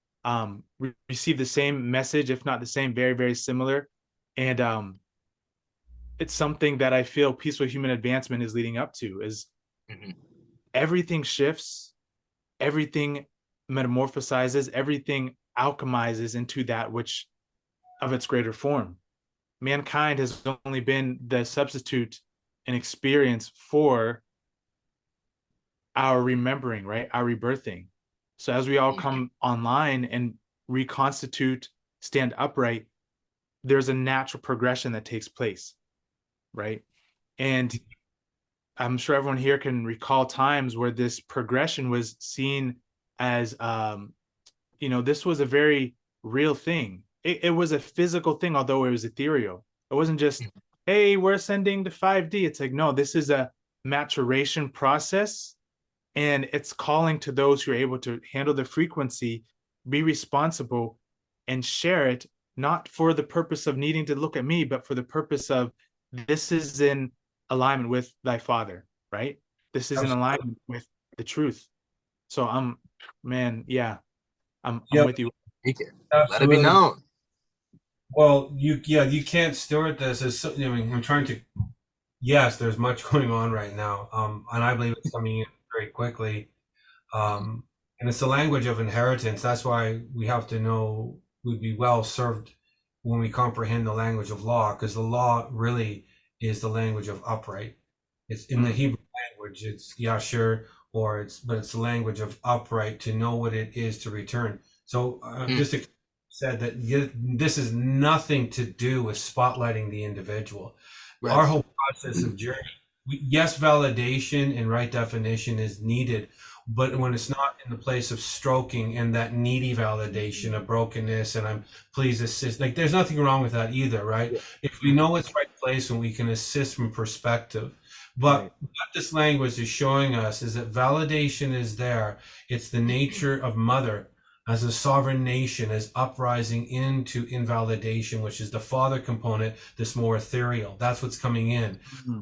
We receive the same message, if not the same, very, very similar. And it's something that I feel peaceful human advancement is leading up to, is everything shifts, everything metamorphosizes, everything alchemizes into that which of its greater form. Mankind has only been the substitute and experience for our remembering, right? Our rebirthing. So as we all come online and reconstitute, stand upright, there's a natural progression that takes place, right? And I'm sure everyone here can recall times where this progression was seen as, this was a very real thing. It was a physical thing, although it was ethereal. It wasn't just, hey, we're ascending to 5D. It's like, no, this is a maturation process, and it's calling to those who are able to handle the frequency, be responsible, and share it, not for the purpose of needing to look at me, but for the purpose of, this is in alignment with thy Father, right? This is in alignment with the truth. So I'm with you. Let it be known. Well, you can't steward this as, I'm trying to, yes, there's much going on right now. And I believe it's coming in very quickly. And it's the language of inheritance. That's why we have to know, we'd be well served when we comprehend the language of law, because the law really is the language of upright. It's in the Hebrew language, it's yashir, but it's the language of upright, to know what it is to return. So just said that this is nothing to do with spotlighting the individual. Right. Our whole process of journey, yes, validation and right definition is needed. but when it's not in the place of stroking and that needy validation of brokenness and I'm please assist, like there's nothing wrong with that either, right? If we know it's right place and we can assist from perspective. But what this language is showing us is that validation is there. It's the nature of mother as a sovereign nation, as uprising into invalidation, which is the father component, this more ethereal. That's what's coming in.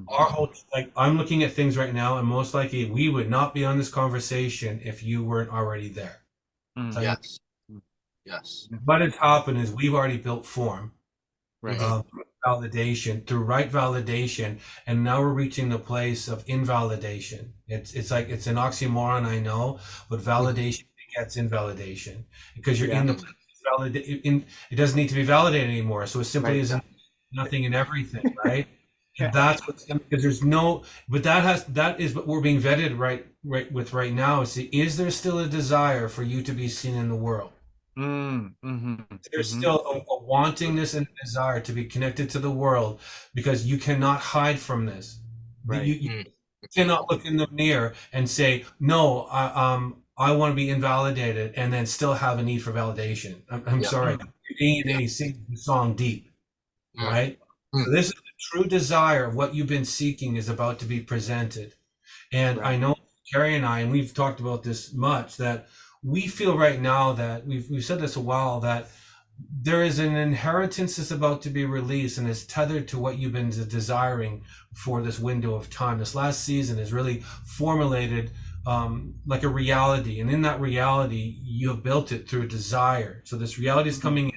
Our whole, like, I'm looking at things right now, and most likely we would not be on this conversation if you weren't already there. Yes. Yes. What has happened is we've already built form. Right. Validation through right validation, and now we're reaching the place of invalidation. It's like it's an oxymoron, I know, but validation begets invalidation because you're in the place of validation. It doesn't need to be validated anymore, so it simply isn't nothing and everything, right? And that's what's because there's no, but that is what we're being vetted right now. Is there still a desire for you to be seen in the world? There's still a wantingness and a desire to be connected to the world because you cannot hide from this. Right. You cannot look in the mirror and say, no, I want to be invalidated and then still have a need for validation. I'm sorry. Your DNA sings the song deep, right? So this is the true desire of what you've been seeking is about to be presented. And I know Carrie and I, and we've talked about this much, that we feel right now that we've said this a while, that there is an inheritance that's about to be released and is tethered to what you've been desiring for this window of time. This last season is really formulated like a reality. And in that reality, you have built it through desire. So this reality is coming in.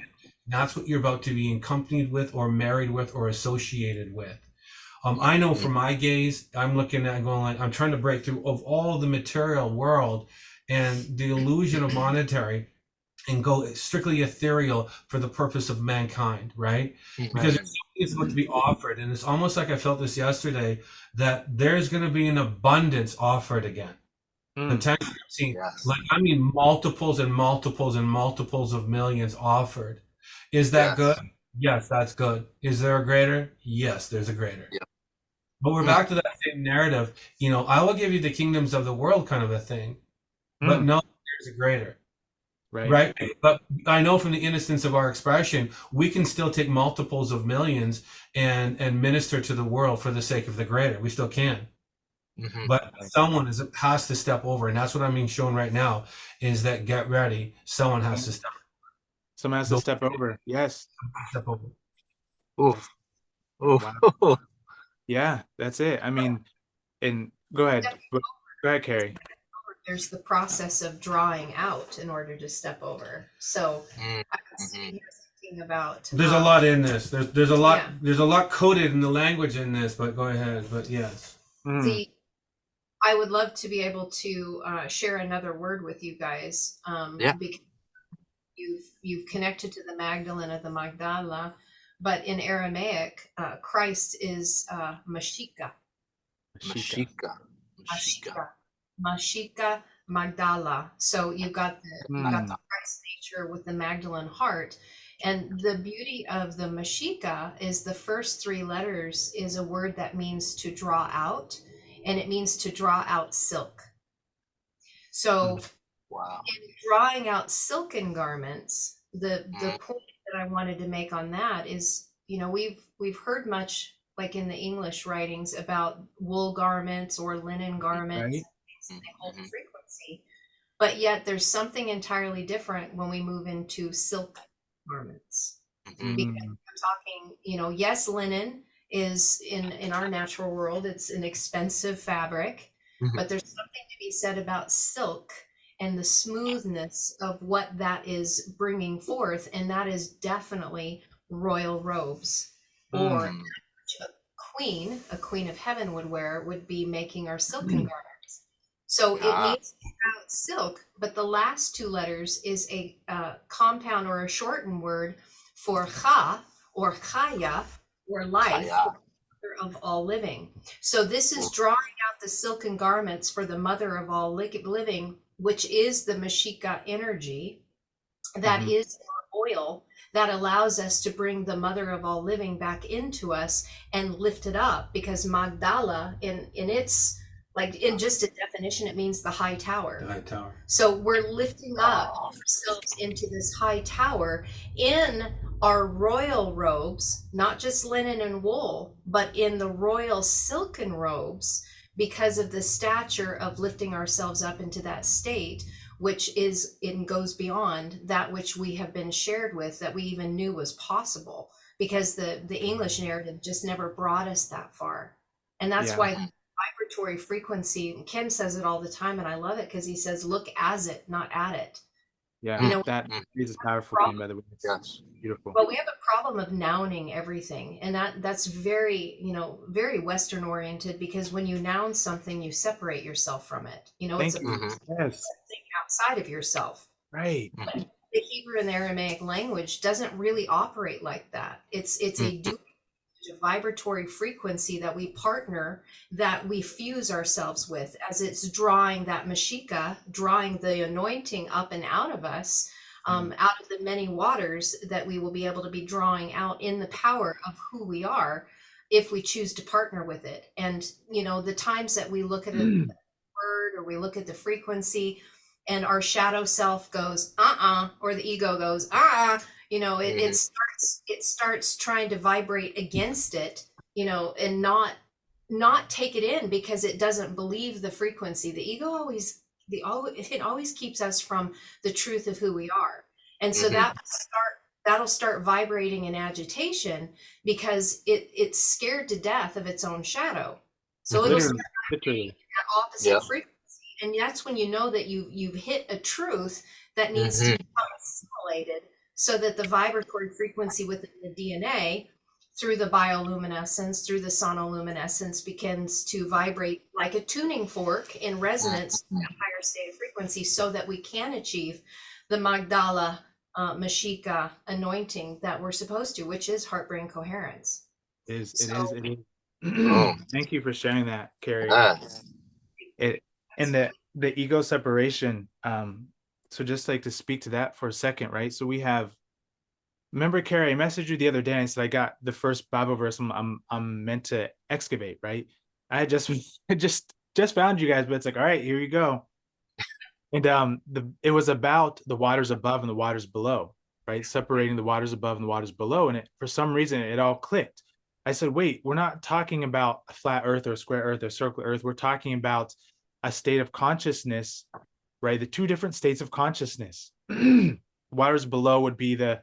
That's what you're about to be accompanied with or married with or associated with. I know from my gaze, I'm looking at going like, I'm trying to break through of all the material world and the illusion of monetary and go strictly ethereal for the purpose of mankind, right? Because it's going to be offered. And it's almost like I felt this yesterday, that there's going to be an abundance offered again. Potentially, like, I mean, multiples and multiples and multiples of millions offered. Is that good? Yes, that's good. Is there a greater? Yes, there's a greater. But we're back to that same narrative. You know, I will give you the kingdoms of the world kind of a thing. But no, there's a greater. Right. But I know from the innocence of our expression, we can still take multiples of millions and minister to the world for the sake of the greater. We still can. But someone has to step over. And that's what I'm being shown right now is that get ready. Someone has to step over. Someone has to step over. Yes. Step over. Oof. Oof. Wow. Yeah, that's it. I mean, and go ahead. Go ahead, Carrie. There's the process of drawing out in order to step over. So I was thinking about there's a lot in this. There's a lot coded in the language in this, but go ahead. But yes. I would love to be able to share another word with you guys. Because you've connected to the Magdalene of the Magdala, but in Aramaic, Christ is Mashicah. Mashicah, Magdala. So you've got the Christ nature with the Magdalene heart. And the beauty of the Mashicah is the first three letters is a word that means to draw out, and it means to draw out silk. So in drawing out silken garments, the point that I wanted to make on that is, you know, we've heard much like in the English writings about wool garments or linen garments. They hold frequency, but yet there's something entirely different when we move into silk garments. Because I'm talking, you know, yes, linen is in our natural world, it's an expensive fabric, but there's something to be said about silk and the smoothness of what that is bringing forth, and that is definitely royal robes, or a queen of heaven would wear, would be making our silken garments. So it means out silk, but the last two letters is a compound or a shortened word for cha or chaya or life, of all living. So this is drawing out the silken garments for the mother of all living, which is the Mashicah energy, that is our oil that allows us to bring the mother of all living back into us and lift it up, because Magdala in its Like in just a definition, it means the high tower. The high tower. So we're lifting up ourselves into this high tower in our royal robes, not just linen and wool, but in the royal silken robes, because of the stature of lifting ourselves up into that state, which is, it goes beyond that which we have been shared with, that we even knew was possible, because the English narrative just never brought us that far. And that's why vibratory frequency, Kim says it all the time, and I love it because he says, look as it, not at it. Yeah, you know, that is powerful, Kim, by the way. It's beautiful. Well, we have a problem of nouning everything, and that's very, you know, very Western oriented, because when you noun something, you separate yourself from it. You know, it's something outside of yourself. Right. But the Hebrew and the Aramaic language doesn't really operate like that. It's a vibratory frequency that we partner, that we fuse ourselves with, as it's drawing that Mashicah, drawing the anointing up and out of us, out of the many waters that we will be able to be drawing out in the power of who we are, if we choose to partner with it. And, you know, the times that we look at a word, or we look at the frequency, and our shadow self goes, or the ego goes, you know, it starts trying to vibrate against it, you know, and not take it in, because it doesn't believe the frequency. The ego always keeps us from the truth of who we are. And so that'll start vibrating in agitation, because it's scared to death of its own shadow. So it'll start vibrating that opposite frequency. And that's when you know that you've hit a truth that needs to become assimilated, so that the vibratory frequency within the DNA, through the bioluminescence, through the sonoluminescence, begins to vibrate like a tuning fork in resonance at a higher state of frequency, so that we can achieve the Magdala, Mashicah anointing that we're supposed to, which is heart-brain coherence. It is. Thank you for sharing that, Carrie. And the ego separation. So just like to speak to that for a second, right? So we have, remember, Carrie, I messaged you the other day and I said I got the first Bible verse I'm meant to excavate, right? I just found you guys, but it's like, all right, here you go. And it was about the waters above and the waters below, right? Separating the waters above and the waters below. And for some reason it all clicked. I said, wait, we're not talking about a flat earth or a square earth or circular earth. We're talking about a state of consciousness, right? The two different states of consciousness. Waters below would be the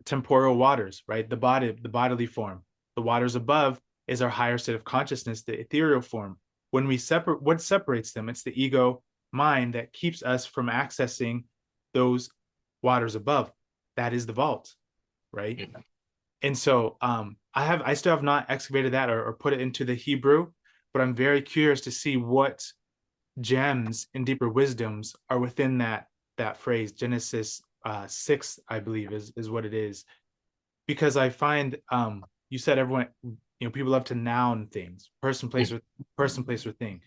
temporal waters, right? The bodily form. The waters above is our higher state of consciousness, the ethereal form. When we separate, what separates them? It's the ego mind that keeps us from accessing those waters above. That is the vault, right? And so I still have not excavated that or put it into the Hebrew, but I'm very curious to see what gems and deeper wisdoms are within that phrase. Genesis 6, I believe, is what it is. Because I find you said everyone, you know, people love to noun things, person, place, or thing.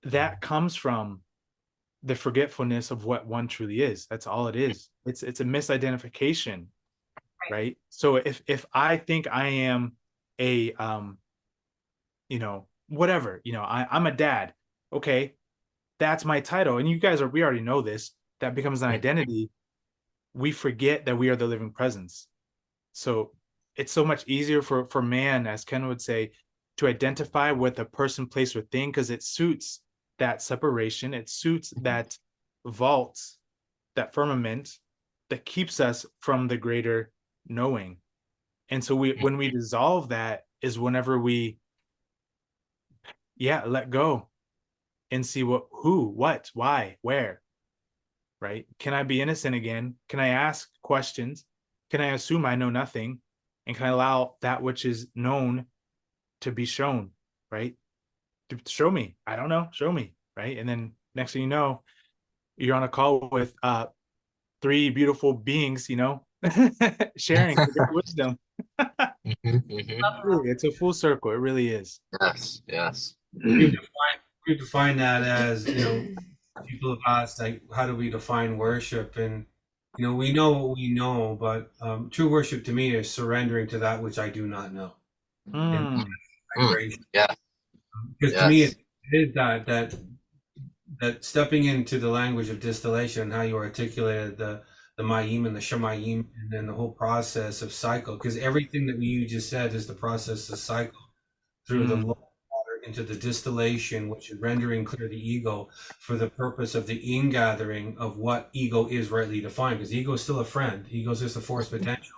That comes from the forgetfulness of what one truly is. That's all it is. It's a misidentification, right? So if I think I am a you know, whatever, you know, I'm a dad. Okay, that's my title. And we already know this. That becomes an identity. We forget that we are the living presence. So it's so much easier for man, as Ken would say, to identify with a person, place, or thing, because it suits that separation. It suits that vault, that firmament that keeps us from the greater knowing. And so when we dissolve that is whenever we let go and see who, what, why, where, right? Can I be innocent again? Can I ask questions? Can I assume I know nothing? And can I allow that which is known to be shown, right? To show me. I don't know. Show me, right? And then next thing you know, you're on a call with 3 beautiful beings, you know, sharing wisdom. It's a full circle. It really is. Yes. We define that as, you know, people have asked, like, how do we define worship? And, you know what we know, but true worship to me is surrendering to that which I do not know. And Yeah. Because to me, it is that stepping into the language of distillation and how you articulated the Mayim and the Shemayim, and then the whole process of cycle. Because everything that you just said is the process of cycle through the water into the distillation, which is rendering clear the ego for the purpose of the ingathering of what ego is rightly defined. Because ego is still a friend. Ego is just a force potential,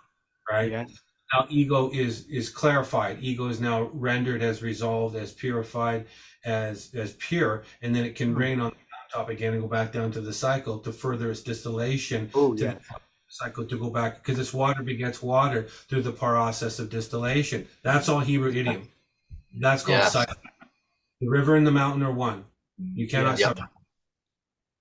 right? Yeah. Now ego is clarified. Ego is now rendered as resolved, as purified, as pure, and then it can rain on top again and go back down to the cycle to further its distillation to the cycle to go back, because this water begets water through the process of distillation. That's all Hebrew idiom. That's called cycle. The river and the mountain are one. You cannot separate.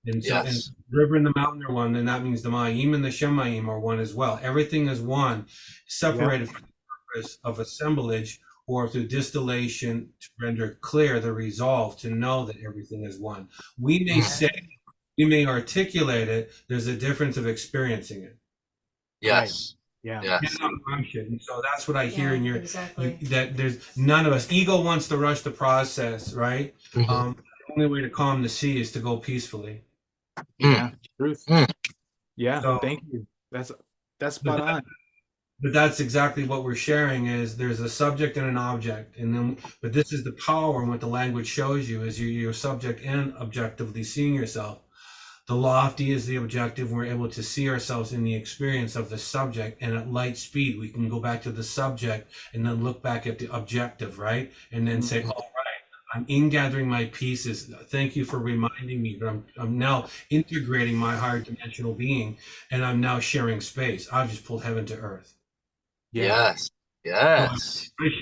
And so, and the river and the mountain are one, then that means the Ma'im and the Shemayim are one as well. Everything is one, separated for the purpose of assemblage or through distillation to render clear the resolve to know that everything is one. We may say, we may articulate it, there's a difference of experiencing it. Yes. Yeah. Yes. And so that's what I hear in your, exactly. that there's none of us. Ego wants to rush the process, right? The only way to calm the sea is to go peacefully. Yeah. Truth. Yeah. So, thank you. That's spot on. But that's exactly what we're sharing, is there's a subject and an object, and then but this is the power, and what the language shows you is your subject and objectively seeing yourself. The lofty is the objective. We're able to see ourselves in the experience of the subject, and at light speed we can go back to the subject and then look back at the objective, right? And then say, all right, I'm ingathering my pieces. Thank you for reminding me, but I'm now integrating my higher dimensional being, and I'm now sharing space. I've just pulled heaven to earth. Yes. So I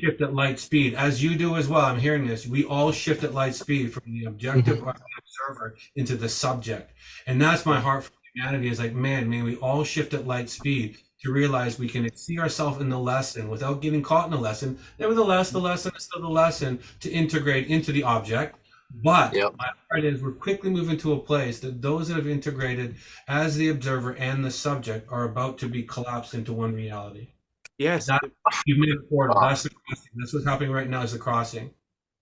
shift at light speed, as you do as well. I'm hearing this. We all shift at light speed from the objective or the observer into the subject. And that's my heart for humanity, is like, man, may we all shift at light speed to realize we can see ourselves in the lesson without getting caught in the lesson. Nevertheless, the lesson is still the lesson to integrate into the object. But my heart is we're quickly moving to a place that those that have integrated as the observer and the subject are about to be collapsed into one reality. Yes. You've made a portal. That's the crossing. That's what's happening right now, is the crossing.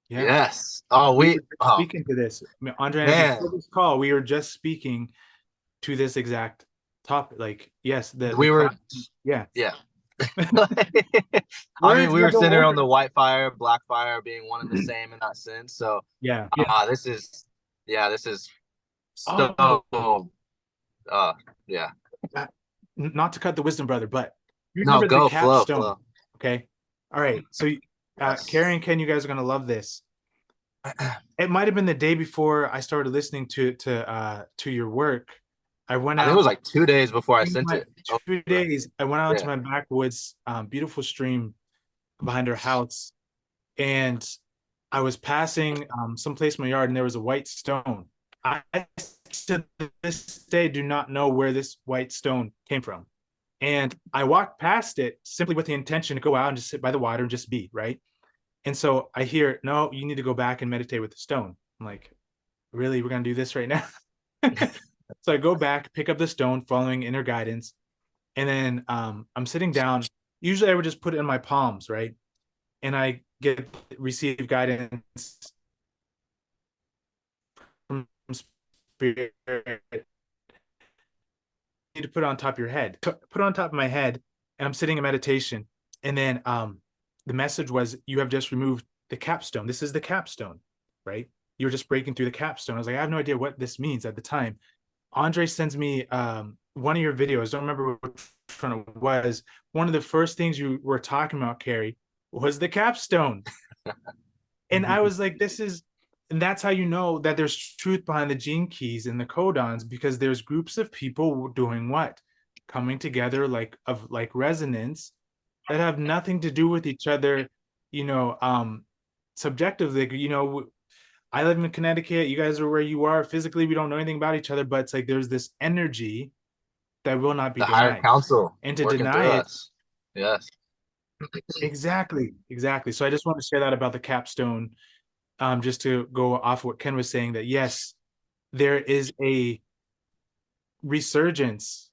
Yeah. Yes. Oh, we were speaking to this. I mean, Andre, before this call, we were just speaking to this exact topic. Like, yes, we were. Yeah. I mean, we were sitting there on the white fire, black fire being one and the same in that sense. So this is so not to cut the wisdom brother, but you no, remember go the capstone. flow. Okay. All right. So Carrie and Ken, you guys are gonna love this. It might have been the day before I started listening to your work. I went out. I think it was like 2 days before I sent it. 2 days. I went out to my backwoods, beautiful stream behind our house, and I was passing someplace in my yard, and there was a white stone. I to this day do not know where this white stone came from. And I walked past it simply with the intention to go out and just sit by the water and just be, right? And so I hear, no, you need to go back and meditate with the stone. I'm like, really? We're going to do this right now? So I go back, pick up the stone, following inner guidance. And then I'm sitting down. Usually I would just put it in my palms, right? And I receive guidance from spirit. You need to put it on top of your head. Put it on top of my head, and I'm sitting in meditation. And then the message was, you have just removed the capstone. This is the capstone, right? You were just breaking through the capstone. I was like, I have no idea what this means at the time. Andre sends me one of your videos. Don't remember which one it was. One of the first things you were talking about, Carrie, was the capstone. And I was like, and that's how you know that there's truth behind the gene keys and the codons, because there's groups of people doing what? Coming together like resonance that have nothing to do with each other, subjectively. I live in Connecticut. You guys are where you are. Physically, we don't know anything about each other, but it's like there's this energy that will not be denied. Higher counsel. And to deny it. Yes. Exactly. So I just want to share that about the capstone, just to go off what Ken was saying, that yes, there is a resurgence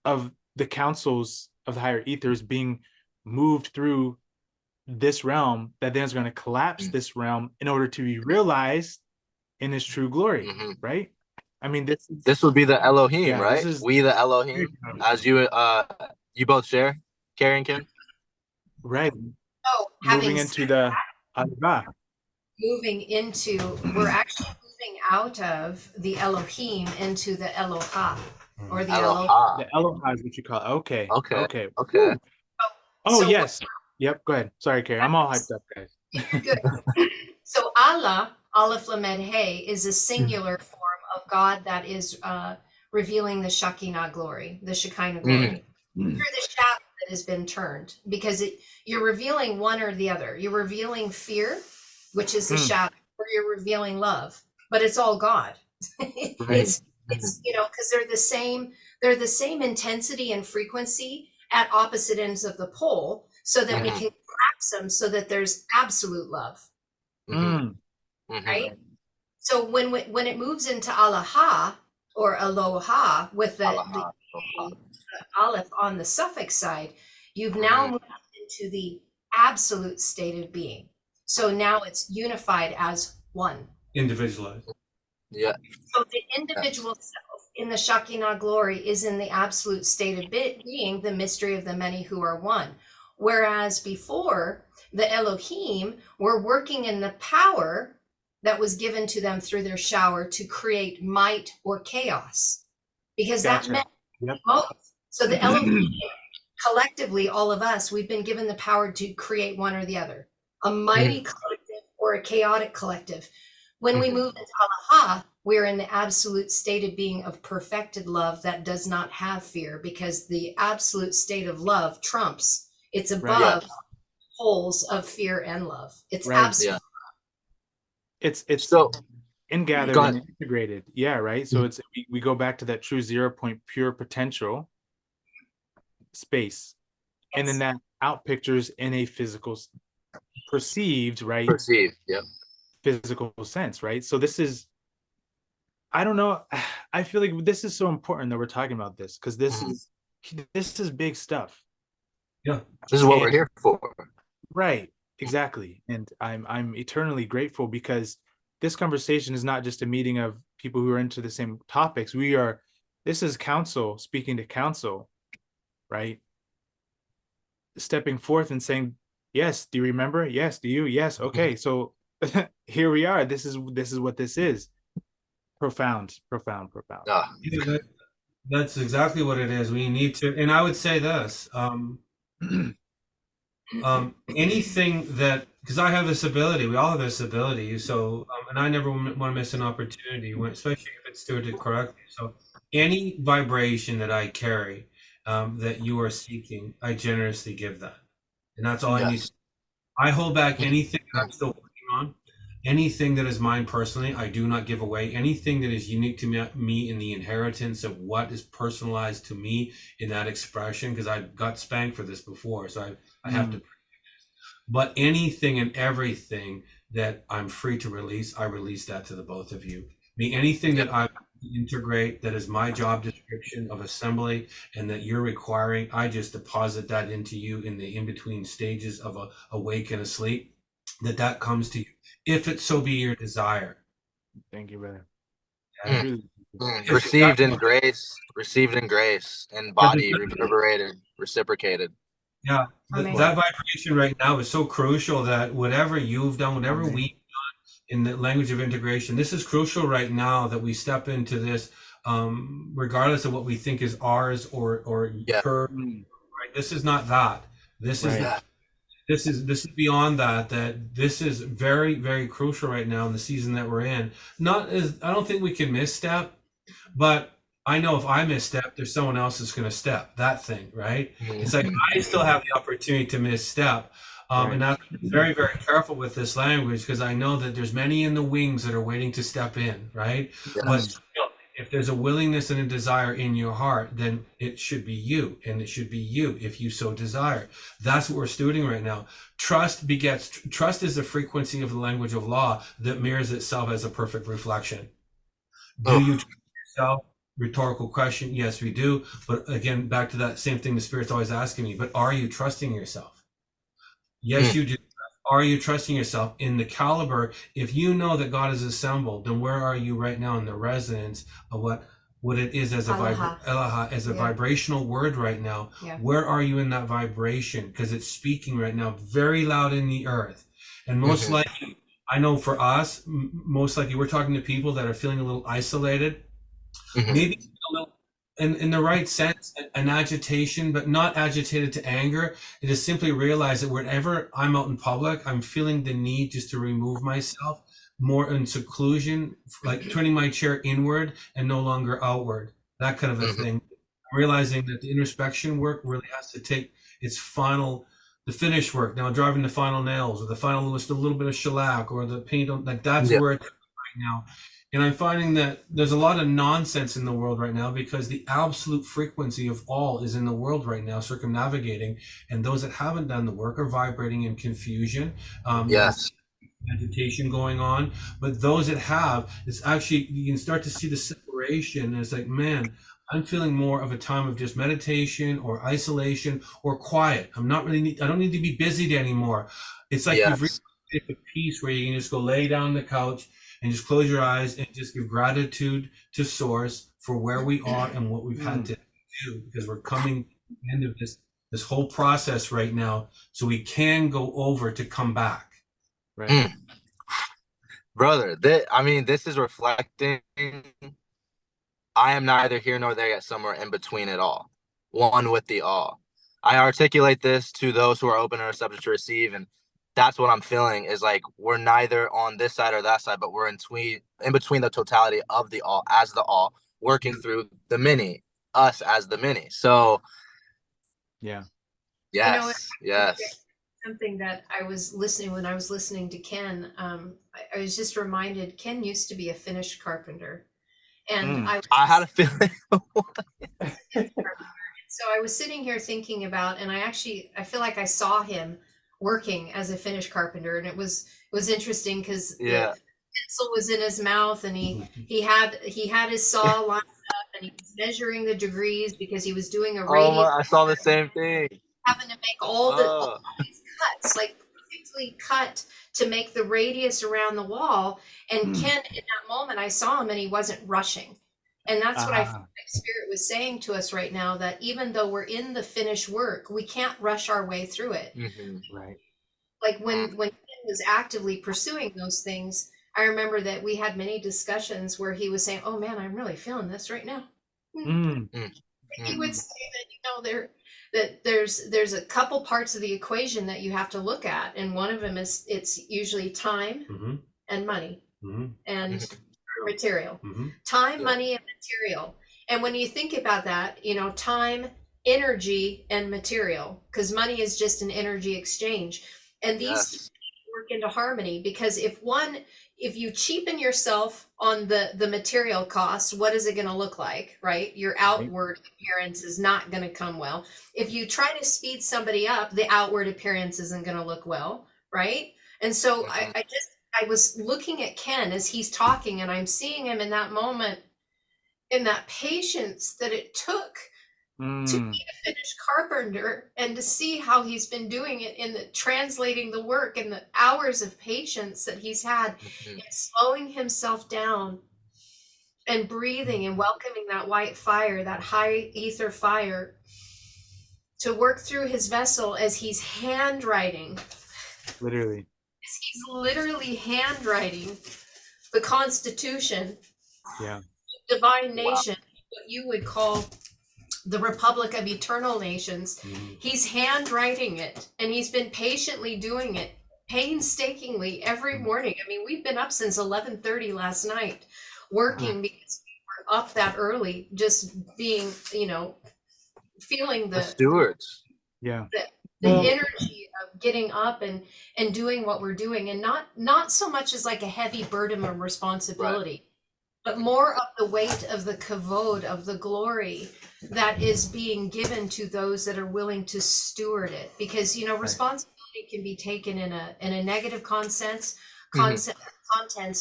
of the councils of the higher ethers being moved through this realm that then is going to collapse this realm in order to be realized in his true glory, right? I mean, this would be the Elohim, right? We the Elohim, as you both share, Carrie and Ken. Right. Oh, moving into the Alaha. We're actually moving out of the Elohim into the Eloha, or the Alaha. The Eloha is what you call it. Okay. Okay. Oh, so yes. Yep. Go ahead. Sorry, Carrie. I'm all hyped up, guys. Good. So Allah, Aleph Lamed Hey, is a singular form of God that is revealing the Shekinah glory, the Shekinah glory, through the shadow that has been turned, because you're revealing one or the other. You're revealing fear, which is the shadow, or you're revealing love, but it's all God. It's because they're the same intensity and frequency at opposite ends of the pole, so that we can collapse them so that there's absolute love. Right? So when it moves into Alaha or Aloha with the Aleph on the suffix side, you've now moved into the absolute state of being. So now it's unified as one. Individualized. Yeah. So the individual self in the Shekinah glory is in the absolute state of being, the mystery of the many who are one. Whereas before, the Elohim were working in the power that was given to them through their shower to create might or chaos, because that meant both. So the Elohim, collectively, all of us, we've been given the power to create one or the other, a mighty collective or a chaotic collective. When we move into Alaha, we're in the absolute state of being of perfected love that does not have fear, because the absolute state of love trumps. It's above poles of fear and love. It's absolute. It's so ingathered and integrated. Yeah, right. So it's we go back to that true 0 point pure potential space, and then that out pictures in a physical perceived physical sense, right? So this is, I don't know, I feel like this is so important that we're talking about this, because this is big stuff. This is what we're here for. Right, exactly. And I'm eternally grateful, because this conversation is not just a meeting of people who are into the same topics. This is counsel speaking to counsel, right? Stepping forth and saying, yes, do you remember? Yes, do you? Yes, okay. So here we are. This is what this is. Profound. That's exactly what it is. We need to, and I would say this, anything that, because I have this ability, we all have this ability, so and I never want to miss an opportunity, especially if it's stewarded correctly. So any vibration that I carry, that you are seeking, I generously give that, and that's all I need. I hold back anything that I'm still working on. Anything that is mine personally, I do not give away. Anything that is unique to me in the inheritance of what is personalized to me in that expression, because I got spanked for this before, so I have to. But anything and everything that I'm free to release, I release that to the both of you. Anything that I integrate that is my job description of assembly and that you're requiring, I just deposit that into you in the in-between stages of awake and asleep, that comes to you, if it so be your desire. Thank you, brother. Received in grace, and body reverberated, reciprocated. Yeah, that vibration right now is so crucial, that whatever you've done, whatever we've done in the language of integration, this is crucial right now, that we step into this, regardless of what we think is ours or her. Right? This is not that. This is this is beyond that. That this is very, very crucial right now in the season that we're in. I don't think we can misstep, but I know if I misstep, there's someone else that's going to step that thing, right? It's like I still have the opportunity to misstep. And I'm very, very careful with this language, because I know that there's many in the wings that are waiting to step in, right? But if there's a willingness and a desire in your heart, then it should be you, and it should be you if you so desire. That's what we're studying right now. Trust is the frequency of the language of law that mirrors itself as a perfect reflection. Do you trust yourself? Rhetorical question. Yes, we do. But again, back to that same thing the Spirit's always asking me, but are you trusting yourself? Yes, you do. Are you trusting yourself in the caliber? If you know that God is assembled, then where are you right now in the resonance of what it is as a Alaha, as a vibrational word right now? Yeah. Where are you in that vibration? Because it's speaking right now very loud in the earth. And most likely, I know for us, most likely we're talking to people that are feeling a little isolated, maybe a little, in the right sense, an agitation, but not agitated to anger. It is simply realize that whenever I'm out in public, I'm feeling the need just to remove myself more in seclusion, like turning my chair inward and no longer outward, that kind of a thing. Realizing that the introspection work really has to take its final, the finished work. Now driving the final nails or the final, just a little bit of shellac or the paint, like that's where it's right now. And I'm finding that there's a lot of nonsense in the world right now because the absolute frequency of all is in the world right now, circumnavigating. And those that haven't done the work are vibrating in confusion. Yes. Agitation going on. But those that have, it's actually, you can start to see the separation. And it's like, man, I'm feeling more of a time of just meditation or isolation or quiet. I don't need to be busy anymore. It's like you've reached a peace where you can just go lay down on the couch and just close your eyes and just give gratitude to Source for where we are and what we've had to do, because we're coming to the end of this whole process right now, so we can go over to come back. Right. Brother, this is reflecting. I am neither here nor there yet, somewhere in between it all, one with the all. I articulate this to those who are open and receptive to receive, and that's what I'm feeling is like we're neither on this side or that side, but we're in between the totality of the all as the all, working through the many, us as the many. So, yes, yes. Something that I was listening when I was listening to Ken, I was just reminded Ken used to be a Finnish carpenter, and I had a feeling. So I was sitting here thinking about, and I feel like I saw him working as a Finnish carpenter, and it was interesting because the pencil was in his mouth, and he had his saw lined up, and he was measuring the degrees because he was doing a radius. I saw the same thing. Having to make all these cuts, like perfectly cut to make the radius around the wall. And Ken, in that moment, I saw him, and he wasn't rushing. And that's what I feel like Spirit was saying to us right now, that even though we're in the finished work, we can't rush our way through it. Right. Like when Ken was actively pursuing those things, I remember that we had many discussions where he was saying, "Oh man, I'm really feeling this right now." He would say that, there's a couple parts of the equation that you have to look at, and one of them is it's usually time and money and material. Time, money, and material. And when you think about that, time, energy, and material, because money is just an energy exchange. And these work into harmony, because if you cheapen yourself on the material costs, what is it going to look like, right? Your outward appearance is not going to come well. If you try to speed somebody up, the outward appearance isn't going to look well, right? And so I was looking at Ken as he's talking, and I'm seeing him in that moment, in that patience that it took to be a Finnish carpenter, and to see how he's been doing it in the translating the work and the hours of patience that he's had in slowing himself down and breathing and welcoming that white fire, that high ether fire, to work through his vessel as he's handwriting. Literally. He's literally handwriting the Constitution, divine nation, what you would call the Republic of Eternal Nations. He's handwriting it, and he's been patiently doing it, painstakingly every morning. I mean, we've been up since 11:30 last night working because we were up that early, just being, feeling the stewards. The energy of getting up and doing what we're doing, and not so much as like a heavy burden of responsibility, but more of the weight of the kavod, of the glory that is being given to those that are willing to steward it. Because responsibility can be taken in a negative contents,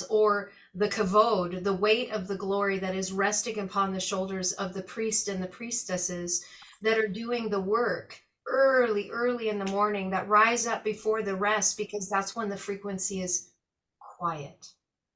or the kavod, the weight of the glory that is resting upon the shoulders of the priest and the priestesses that are doing the work. early in the morning that rise up before the rest, because that's when the frequency is quiet.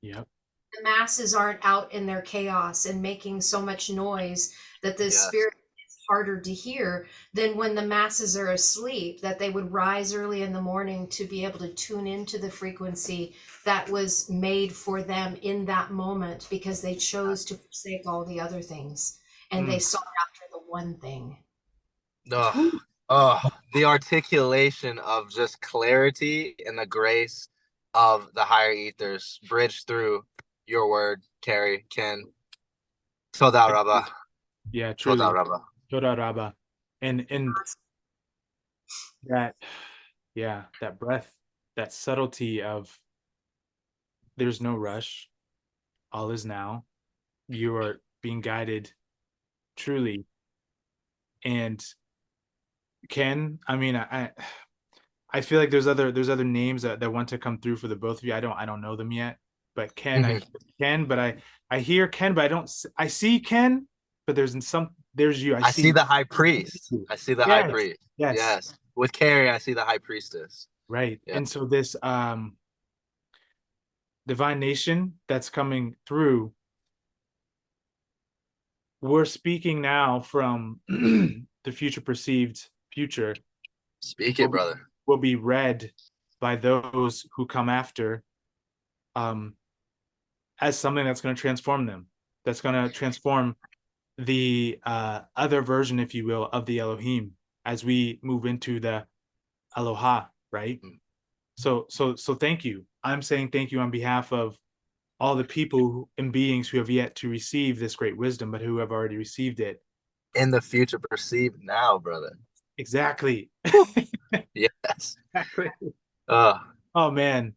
Yep. The masses aren't out in their chaos and making so much noise that the spirit is harder to hear than when the masses are asleep, that they would rise early in the morning to be able to tune into the frequency that was made for them in that moment, because they chose to forsake all the other things and they sought after the one thing. The articulation of just clarity and the grace of the higher ethers bridged through your word, Carrie, Ken. Todah rabbah. Yeah, truly. Todah rabbah. Todah rabbah. And that, yeah, that breath, that subtlety of there's no rush. All is now. You are being guided truly. And Ken, I mean, I feel like there's other names that want to come through for the both of you. I don't know them yet, but Ken, I hear Ken, but I see Ken, but there's you. I see the high priest. I see the high priest. Yes. With Carrie, I see the high priestess. Right. Yeah. And so this divine nation that's coming through, we're speaking now from the future perceived future. Speak it, brother. Will be read by those who come after as something that's going to transform them, that's going to transform the other version, if you will, of the Elohim as we move into the Alaha, right? So thank you. I'm saying thank you on behalf of all the people and beings who have yet to receive this great wisdom, but who have already received it. In the future perceived now, brother. Exactly. Yes. Exactly. Oh man,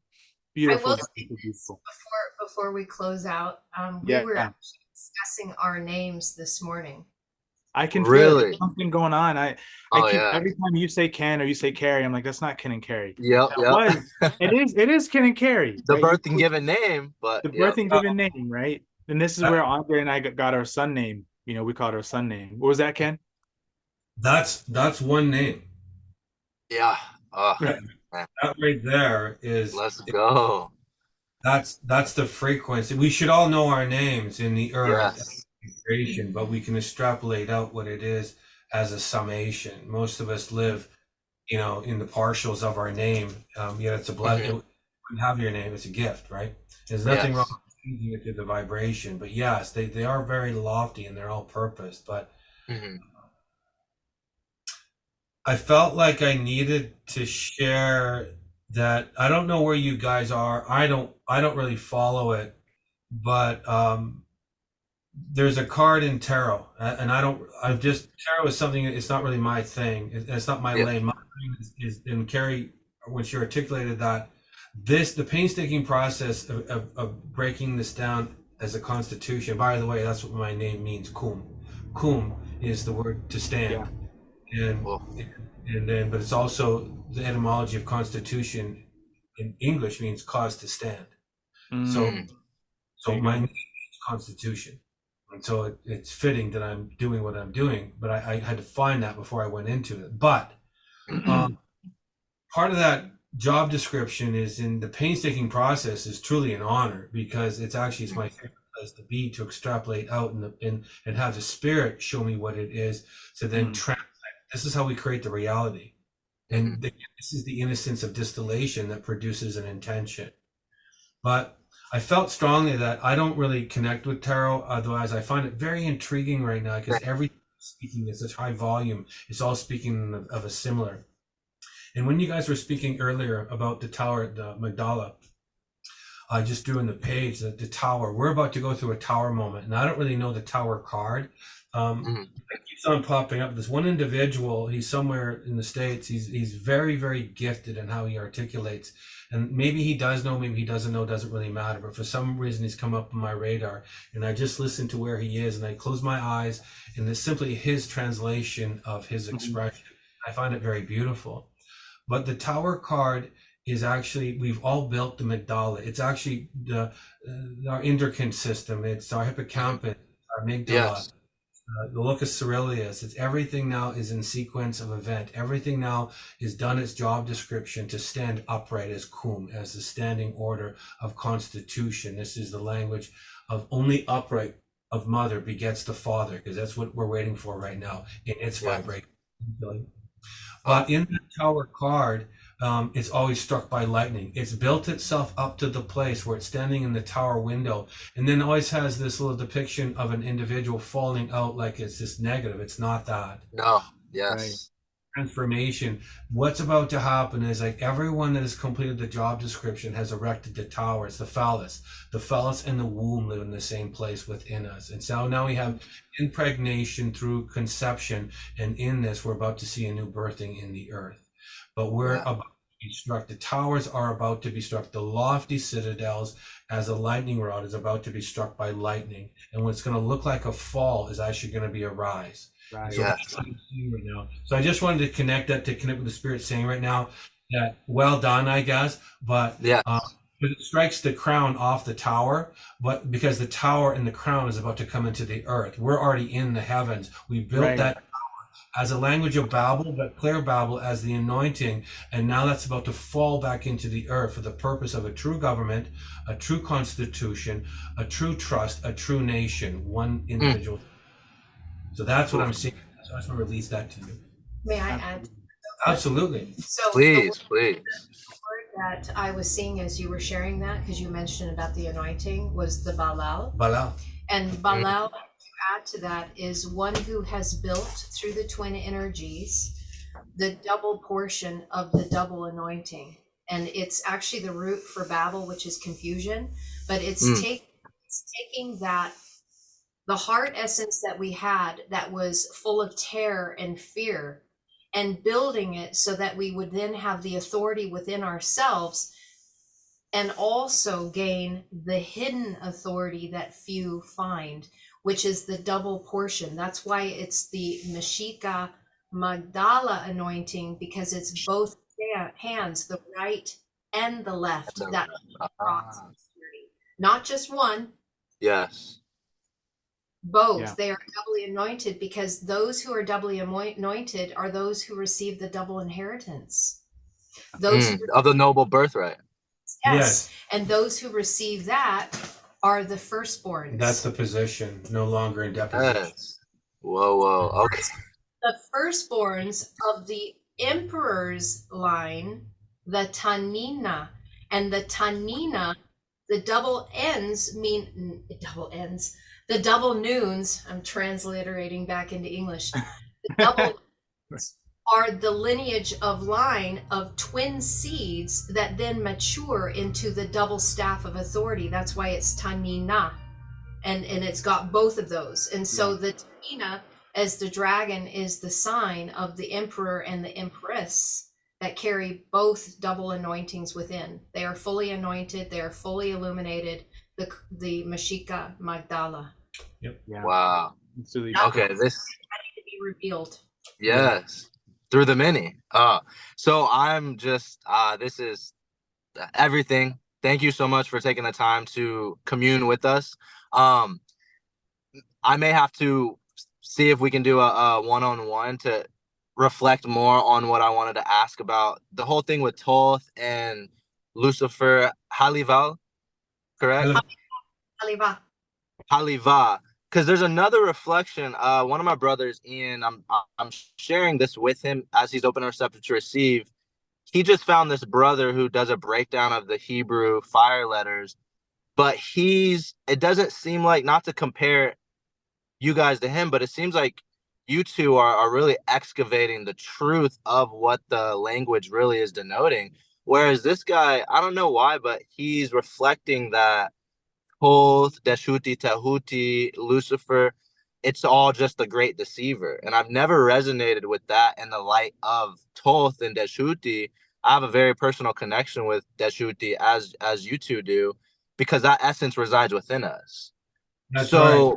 beautiful. I will say this before we close out. We were actually discussing our names this morning. I can feel something going on. I keep every time you say Ken or you say Carrie, I'm like, that's not Ken and Carrie. Yep. It is Ken and Carrie. The birth and given name, but the birth and given name, right? And this is where Andre and I got our son name. You know, we called our son name. What was that, Ken? That's one name. Yeah. That right there is. Let's go. That's the frequency. We should all know our names in the earth creation, but we can extrapolate out what it is as a summation. Most of us live, in the partials of our name. Yet it's a blessing. You have your name; it's a gift, right? There's nothing wrong with changing it to the vibration, but yes, they are very lofty and they're all purpose. But I felt like I needed to share that. I don't know where you guys are. I don't really follow it, but there's a card in tarot, and tarot is something. It's not really my thing. It's not my lane. My lane is and Carrie, when she articulated that, the painstaking process of breaking this down as a constitution. By the way, that's what my name means. Kum is the word to stand. But it's also the etymology of constitution in English means cause to stand. So my name means constitution, and so it's fitting that I'm doing what I'm doing. But I had to find that before I went into it. But part of that job description is in the painstaking process is truly an honor, because it's my favorite place to be, to extrapolate out and have the spirit show me what it is, to then translate. This is how we create the reality. And this is the innocence of distillation that produces an intention. But I felt strongly that I don't really connect with tarot. Otherwise, I find it very intriguing right now, because everything speaking is such high volume. It's all speaking of a similar. And when you guys were speaking earlier about the tower, the Magdala, I just drew in the page that the tower, we're about to go through a tower moment. And I don't really know the tower card. It keeps on popping up. This one individual, he's somewhere in the States. He's very, very gifted in how he articulates. And maybe he does know, maybe he doesn't know, doesn't really matter. But for some reason, he's come up on my radar. And I just listen to where he is, and I close my eyes, and it's simply his translation of his expression. I find it very beautiful. But the tower card is actually, we've all built the Magdala. It's actually our endocrine system. It's our hippocampus, our amygdala, the locus coeruleus. It's everything now is in sequence of event. Everything now is done its job description to stand upright as kum, as the standing order of constitution. This is the language of only upright of mother begets the father, because that's what we're waiting for right now in its vibration. But in the tower card, it's always struck by lightning. It's built itself up to the place where it's standing in the tower window, and then always has this little depiction of an individual falling out like it's just negative. It's not that. No. Yes. Right. Transformation. What's about to happen is like everyone that has completed the job description has erected the tower. It's the phallus. The phallus and the womb live in the same place within us. And so now we have impregnation through conception. And in this, we're about to see a new birthing in the earth. But we're about to be struck. The towers are about to be struck. The lofty citadels, as a lightning rod, is about to be struck by lightning. And what's going to look like a fall is actually going to be a rise. Right. So that's what I'm seeing right now. So I just wanted to connect with the spirit saying right now that well done, I guess, but it strikes the crown off the tower, but because the tower and the crown is about to come into the earth. We're already in the heavens. We built that tower as a language of Babel, but clear Babel as the anointing, and now that's about to fall back into the earth for the purpose of a true government, a true constitution, a true trust, a true nation, one individual. So that's what I'm seeing. So I just want to release that to you. May I add? Absolutely. So please. The word that I was seeing as you were sharing that, because you mentioned about the anointing, was the Balal. Balal. And Balal, to add to that, is one who has built through the twin energies the double portion of the double anointing. And it's actually the root for Babel, which is confusion, but it's taking that, the heart essence that we had that was full of terror and fear, and building it so that we would then have the authority within ourselves and also gain the hidden authority that few find, which is the double portion. That's why it's the Mashicah Magdala anointing, because it's both hands, the right and the left, that not just one. Yes. Both. They are doubly anointed, because those who are doubly anointed are those who receive the double inheritance. Those of the noble birthright. Yes. And those who receive that are the firstborns. That's the position, no longer in deposition. Yes. Whoa. Okay. The firstborns of the emperor's line, the Tanina, and the Tanina, the double ends mean double ends. The double noons, I'm transliterating back into English. The double are the lineage of line of twin seeds that then mature into the double staff of authority. That's why it's Tanina. And it's got both of those. And so the Tanina, as the dragon, is the sign of the emperor and the empress that carry both double anointings within. They are fully anointed. They are fully illuminated. The Mashicah Magdala. Yep. Yeah. Wow. Okay. This need to be revealed. Yes. Through the many. So I'm just this is everything. Thank you so much for taking the time to commune with us. I may have to see if we can do a one-on-one to reflect more on what I wanted to ask about the whole thing with Thoth and Lucifer Halival, correct? Haliva. Because there's another reflection. One of my brothers, Ian, I'm sharing this with him as he's open and receptive to receive. He just found this brother who does a breakdown of the Hebrew fire letters, but it doesn't seem like, not to compare you guys to him, but it seems like you two are really excavating the truth of what the language really is denoting. Whereas this guy, I don't know why, but he's reflecting that Thoth, Deshuti, Tahuti, Lucifer, it's all just the great deceiver. And I've never resonated with that in the light of Thoth and Deshuti. I have a very personal connection with Deshuti, as you two do, because that essence resides within us. That's right.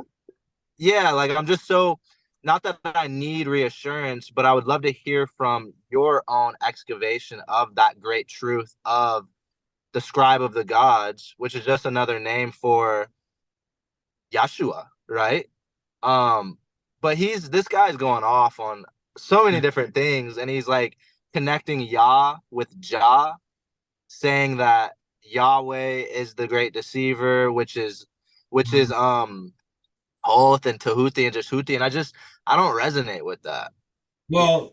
Yeah, like I'm just so, not that I need reassurance, but I would love to hear from your own excavation of that great truth of the scribe of the gods, which is just another name for Yeshua, right? but this guy's going off on so many different things, and he's like connecting Yah with Jah, saying that Yahweh is the great deceiver, which is Hoth and Tahuti and Jashuti, and I don't resonate with that. Well,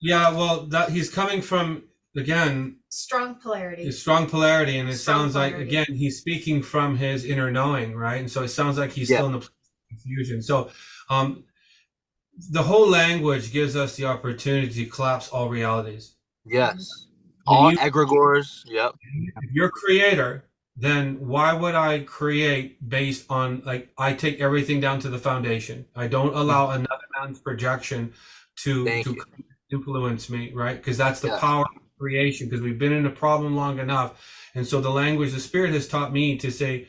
yeah, well, that he's coming from, again, strong polarity, and it sounds like, again, he's speaking from his inner knowing, right? And so it sounds like he's still in the place of confusion. So the whole language gives us the opportunity to collapse all realities. Yes. All egregores. Yep. If you're creator, then why would I create based on, like, I take everything down to the foundation. I don't allow another man's projection to influence me, right? Because that's the power of creation, because we've been in a problem long enough. And so the language, the Spirit has taught me to say,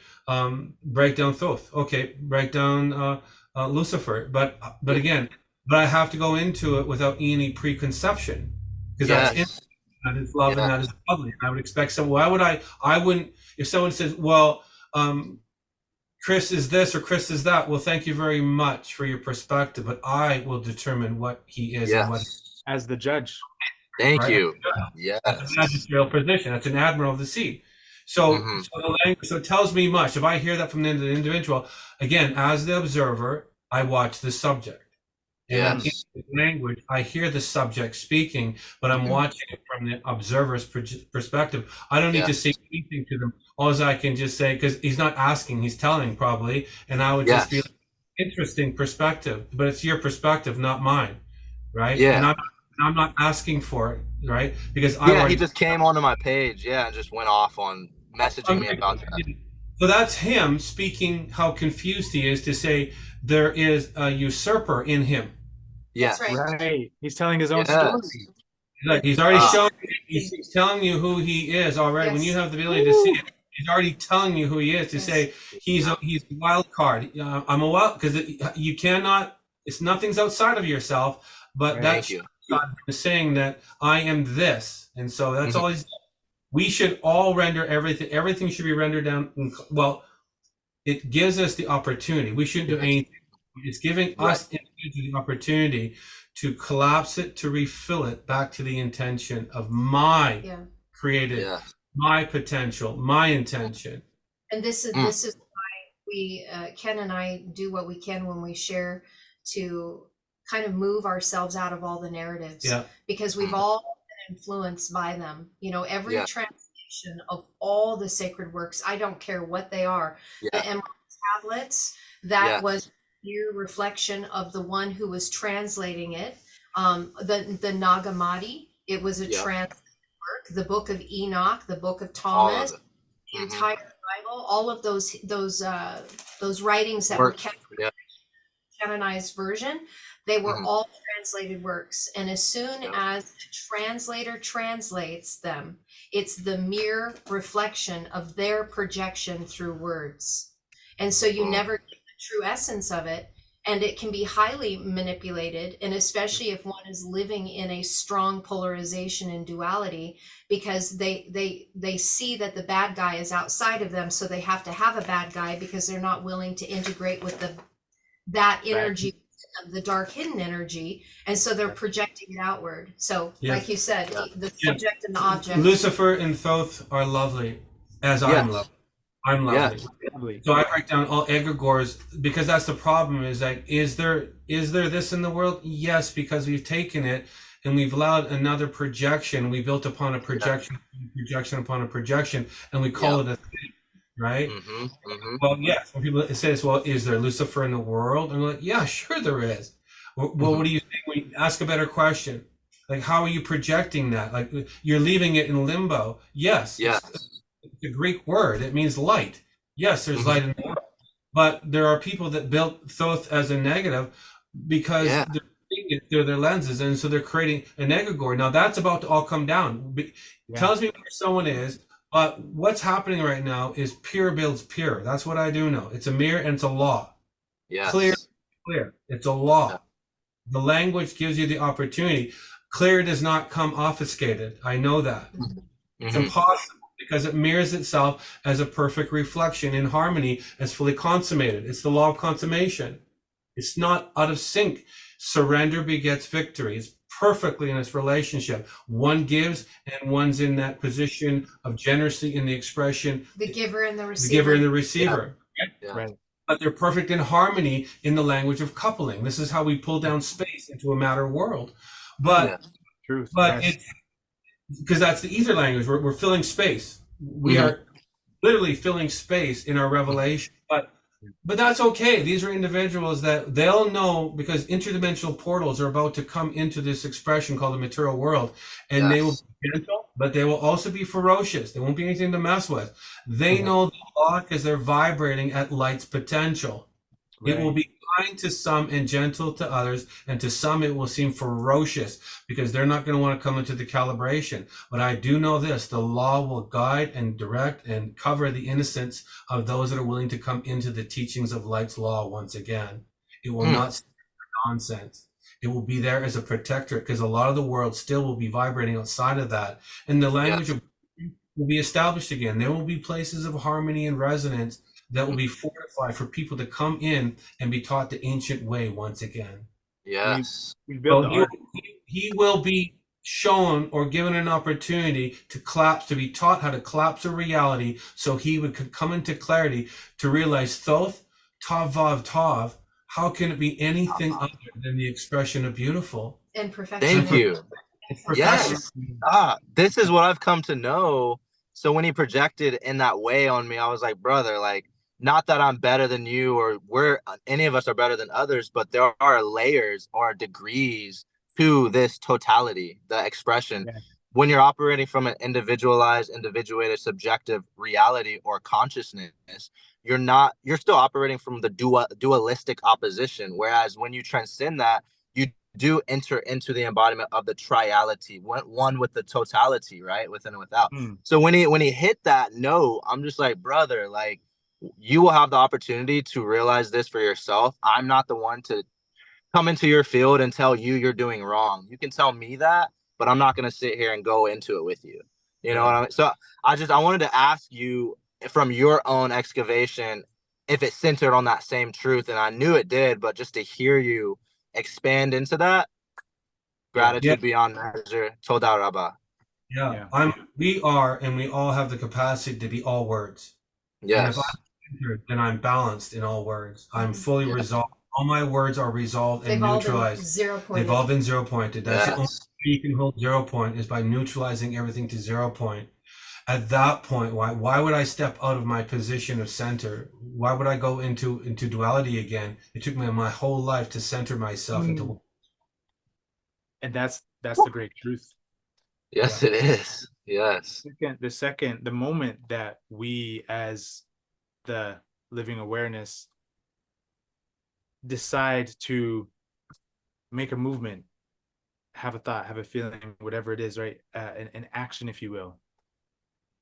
break down Thoth. Okay, break down Lucifer. But again, I have to go into it without any preconception, because that is love and that is lovely. I would expect some. Why would I wouldn't, if someone says, well, Krys is this or Krys is that. Well, thank you very much for your perspective, but I will determine what he is and what as the judge. Thank you. Yeah, that's a magisterial position. That's an admiral of the seat. So, so it tells me much. If I hear that from the individual, again, as the observer, I watch the subject. And in the language, I hear the subject speaking, but I'm watching it from the observer's perspective. I don't need to say anything to them. All I can just say, because he's not asking, he's telling probably, and I would just be like, interesting perspective, but it's your perspective, not mine, right? Yeah. And I'm not asking for it, right? Because he just came onto my page, and just went off on messaging me about that. So that's him speaking how confused he is to say there is a usurper in him. Yes. Right. He's telling his own story. Like he's already shown you, he's telling you who he is already. When you have the ability to see it, he's already telling you who he is, to say he's a wild card. I'm a wild, because you cannot, it's nothing's outside of yourself, but that's God is saying that I am this. And so that's all he's, we should all render everything should be rendered down. Well, it gives us the opportunity. We shouldn't do anything. It's giving us the opportunity to collapse it, to refill it back to the intention of my created, my potential, my intention. And this is why we, Ken and I, do what we can when we share, to kind of move ourselves out of all the narratives, because we've all been influenced by them. You know, every translation of all the sacred works, I don't care what they are, the emerald tablets, that was your reflection of the one who was translating it. The Nagamati, it was a translated work. The Book of Enoch, the Book of Thomas, the entire Bible, all of those writings that were canonized version, they were all translated works. And as soon as the translator translates them, it's the mere reflection of their projection through words. And so you never get the true essence of it. And it can be highly manipulated, and especially if one is living in a strong polarization and duality, because they see that the bad guy is outside of them, so they have to have a bad guy, because they're not willing to integrate with that energy, the dark hidden energy, and so they're projecting it outward. So, like you said, the subject and the object. Lucifer and Thoth are lovely, as I am lovely. I'm lovely. So I break down all egregores, because that's the problem, is like, is there this in the world? Yes, because we've taken it and we've allowed another projection. We built upon a projection, projection upon a projection, and we call it a thing, right? Well, yes, when people say, well, is there Lucifer in the world? And we're like, yeah, sure there is. Well, what do you think? When you ask a better question, like, how are you projecting that? Like, you're leaving it in limbo. Yes. It's a Greek word. It means light. Yes, there's light in the world. But there are people that built Thoth as a negative, because they're seeing it through their lenses, and so they're creating an egregore. Now that's about to all come down. Tells me where someone is, but what's happening right now is pure builds pure. That's what I do know. It's a mirror and it's a law. Clear. It's a law. The language gives you the opportunity. Clear does not come obfuscated. I know that. It's impossible, because it mirrors itself as a perfect reflection in harmony, as fully consummated. It's the law of consummation. It's not out of sync. Surrender begets victory. It's perfectly in its relationship. One gives and one's in that position of generously in the expression. The giver and the receiver. The giver and the receiver. Yeah. Right. But they're perfect in harmony in the language of coupling. This is how we pull down space into a matter world. But Truth. but Yes. it's because that's the ether language. We're filling space. We are literally filling space in our revelation. But that's okay. These are individuals that they'll know, because interdimensional portals are about to come into this expression called the material world, and they will be gentle, but they will also be ferocious. There won't be anything to mess with. They know the law because they're vibrating at light's potential. Right. It will be kind to some and gentle to others, and to some it will seem ferocious because they're not going to want to come into the calibration. But I do know this: the law will guide and direct and cover the innocence of those that are willing to come into the teachings of light's law once again. It will not stand for nonsense. It will be there as a protectorate, because a lot of the world still will be vibrating outside of that, and the language will be established again. There will be places of harmony and resonance that will be fortified for people to come in and be taught the ancient way once again. Yes. We built the art. He will be shown or given an opportunity to collapse, to be taught how to collapse a reality, so he would come into clarity to realize Thoth, Tav, Vav, Tav, how can it be anything other than the expression of beautiful? And perfection. Thank you. Yes. This is what I've come to know. So when he projected in that way on me, I was like, brother, like, not that I'm better than you or any of us are better than others, but there are layers or degrees to this totality, the expression. Yeah. When you're operating from an individualized, individuated, subjective reality or consciousness, you're still operating from the dualistic opposition. Whereas when you transcend that, you do enter into the embodiment of the triality, one with the totality, right? Within and without. So when he hit that note, I'm just like, brother, like, you will have the opportunity to realize this for yourself. I'm not the one to come into your field and tell you you're doing wrong. You can tell me that, but I'm not going to sit here and go into it with you. You know what I mean? So I wanted to ask you from your own excavation if it centered on that same truth. And I knew it did, but just to hear you expand into that, gratitude beyond measure, todah rabbah. We are, and we all have the capacity to be all words. Yes. And if I'm centered, then I'm balanced in all words. I'm fully resolved. All my words are resolved and neutralized. They've all been 0 pointed. That's the only way you can hold 0 point, is by neutralizing everything to 0 point. At that point, why would I step out of my position of center? Why would I go into duality again? It took me my whole life to center myself into. And that's the great truth. Yes, it is. Yes. The moment that we, as the living awareness, decide to make a movement, have a thought, have a feeling, whatever it is, right? An action, if you will.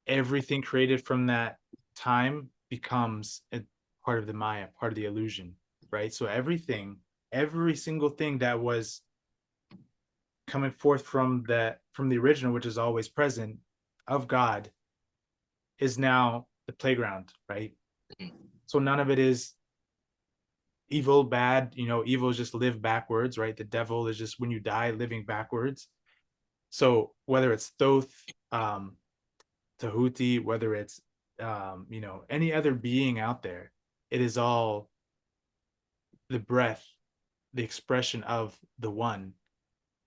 Everything created from that time becomes a part of the Maya, part of the illusion, right? So every single thing that was coming forth from the original, which is always present, of God, is now the playground, right? So none of it is evil, bad. Evil is just live backwards, right? The devil is just when you die, living backwards. So whether it's Thoth, Tahuti, whether it's any other being out there, it is all the breath, the expression of the one.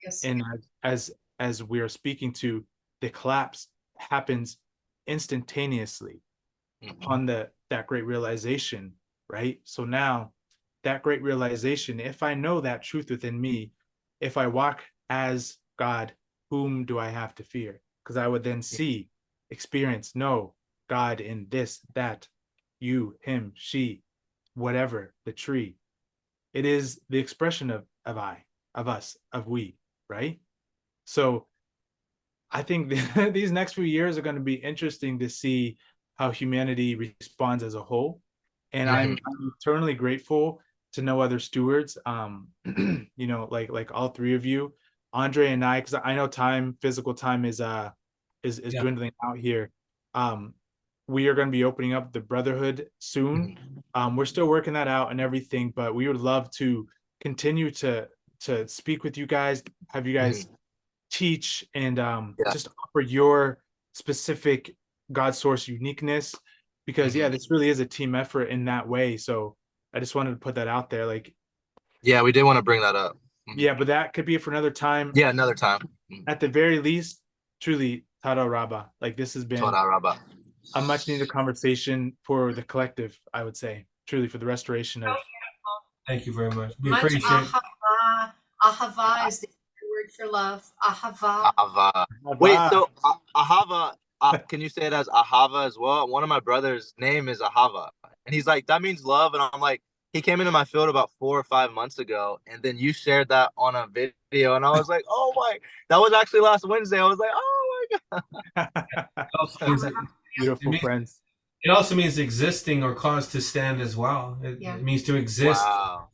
Yes. And as we are speaking to, the collapse happens instantaneously upon that great realization, right? So now that great realization, if I know that truth within me, if I walk as God, whom do I have to fear? Because I would then see, experience, know God in this, that, you, him, she, whatever, the tree. It is the expression of I, of us, of we, right? So I think these next few years are going to be interesting to see how humanity responds as a whole. And I'm eternally grateful to know other stewards, like all three of you, Andre and I, because I know physical time is dwindling out here. we are going to be opening up the Brotherhood soon. We're still working that out and everything, but we would love to continue to speak with you guys, have you guys teach, and just offer your specific God source uniqueness, because this really is a team effort in that way. So I just wanted to put that out there. Like, yeah, we did want to bring that up. Yeah, but that could be for another time. Yeah, another time. At the very least, truly, todah rabbah. Like, this has been todah rabbah. A much needed conversation for the collective, I would say, truly, for the restoration of. Thank you very much. We appreciate ahava. Ahava is the word for love. Ahava. Ahava. Wait, so ahava, can you say it as ahava as well? One of my brother's name is Ahava, and he's like, that means love, and I'm like, he came into my field about 4 or 5 months ago, and then you shared that on a video, and I was like, oh my, that was actually last Wednesday. I was like, oh my God. Beautiful friends. It also means existing or cause to stand as well. It means to exist, to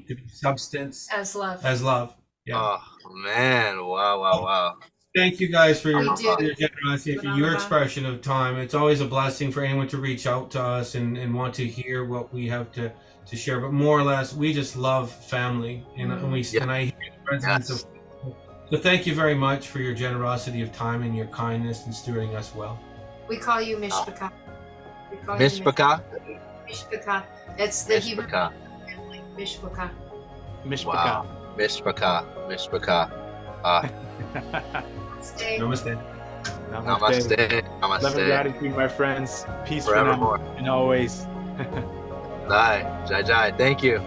be substance. As love. As love. Yeah. Oh man, wow. Thank you guys for your generosity, for your expression of time. It's always a blessing for anyone to reach out to us and want to hear what we have to share. But more or less, we just love family, and and I hear the presence of. So thank you very much for your generosity of time and your kindness in stewarding us well. We call you Mashicah. Mashicah? Mashicah. It's the Hebrew family. Mashicah. Mashicah. Mashicah. Namaste. Namaste. Love and gratitude, my friends. Peace forevermore and always. Jai. Thank you.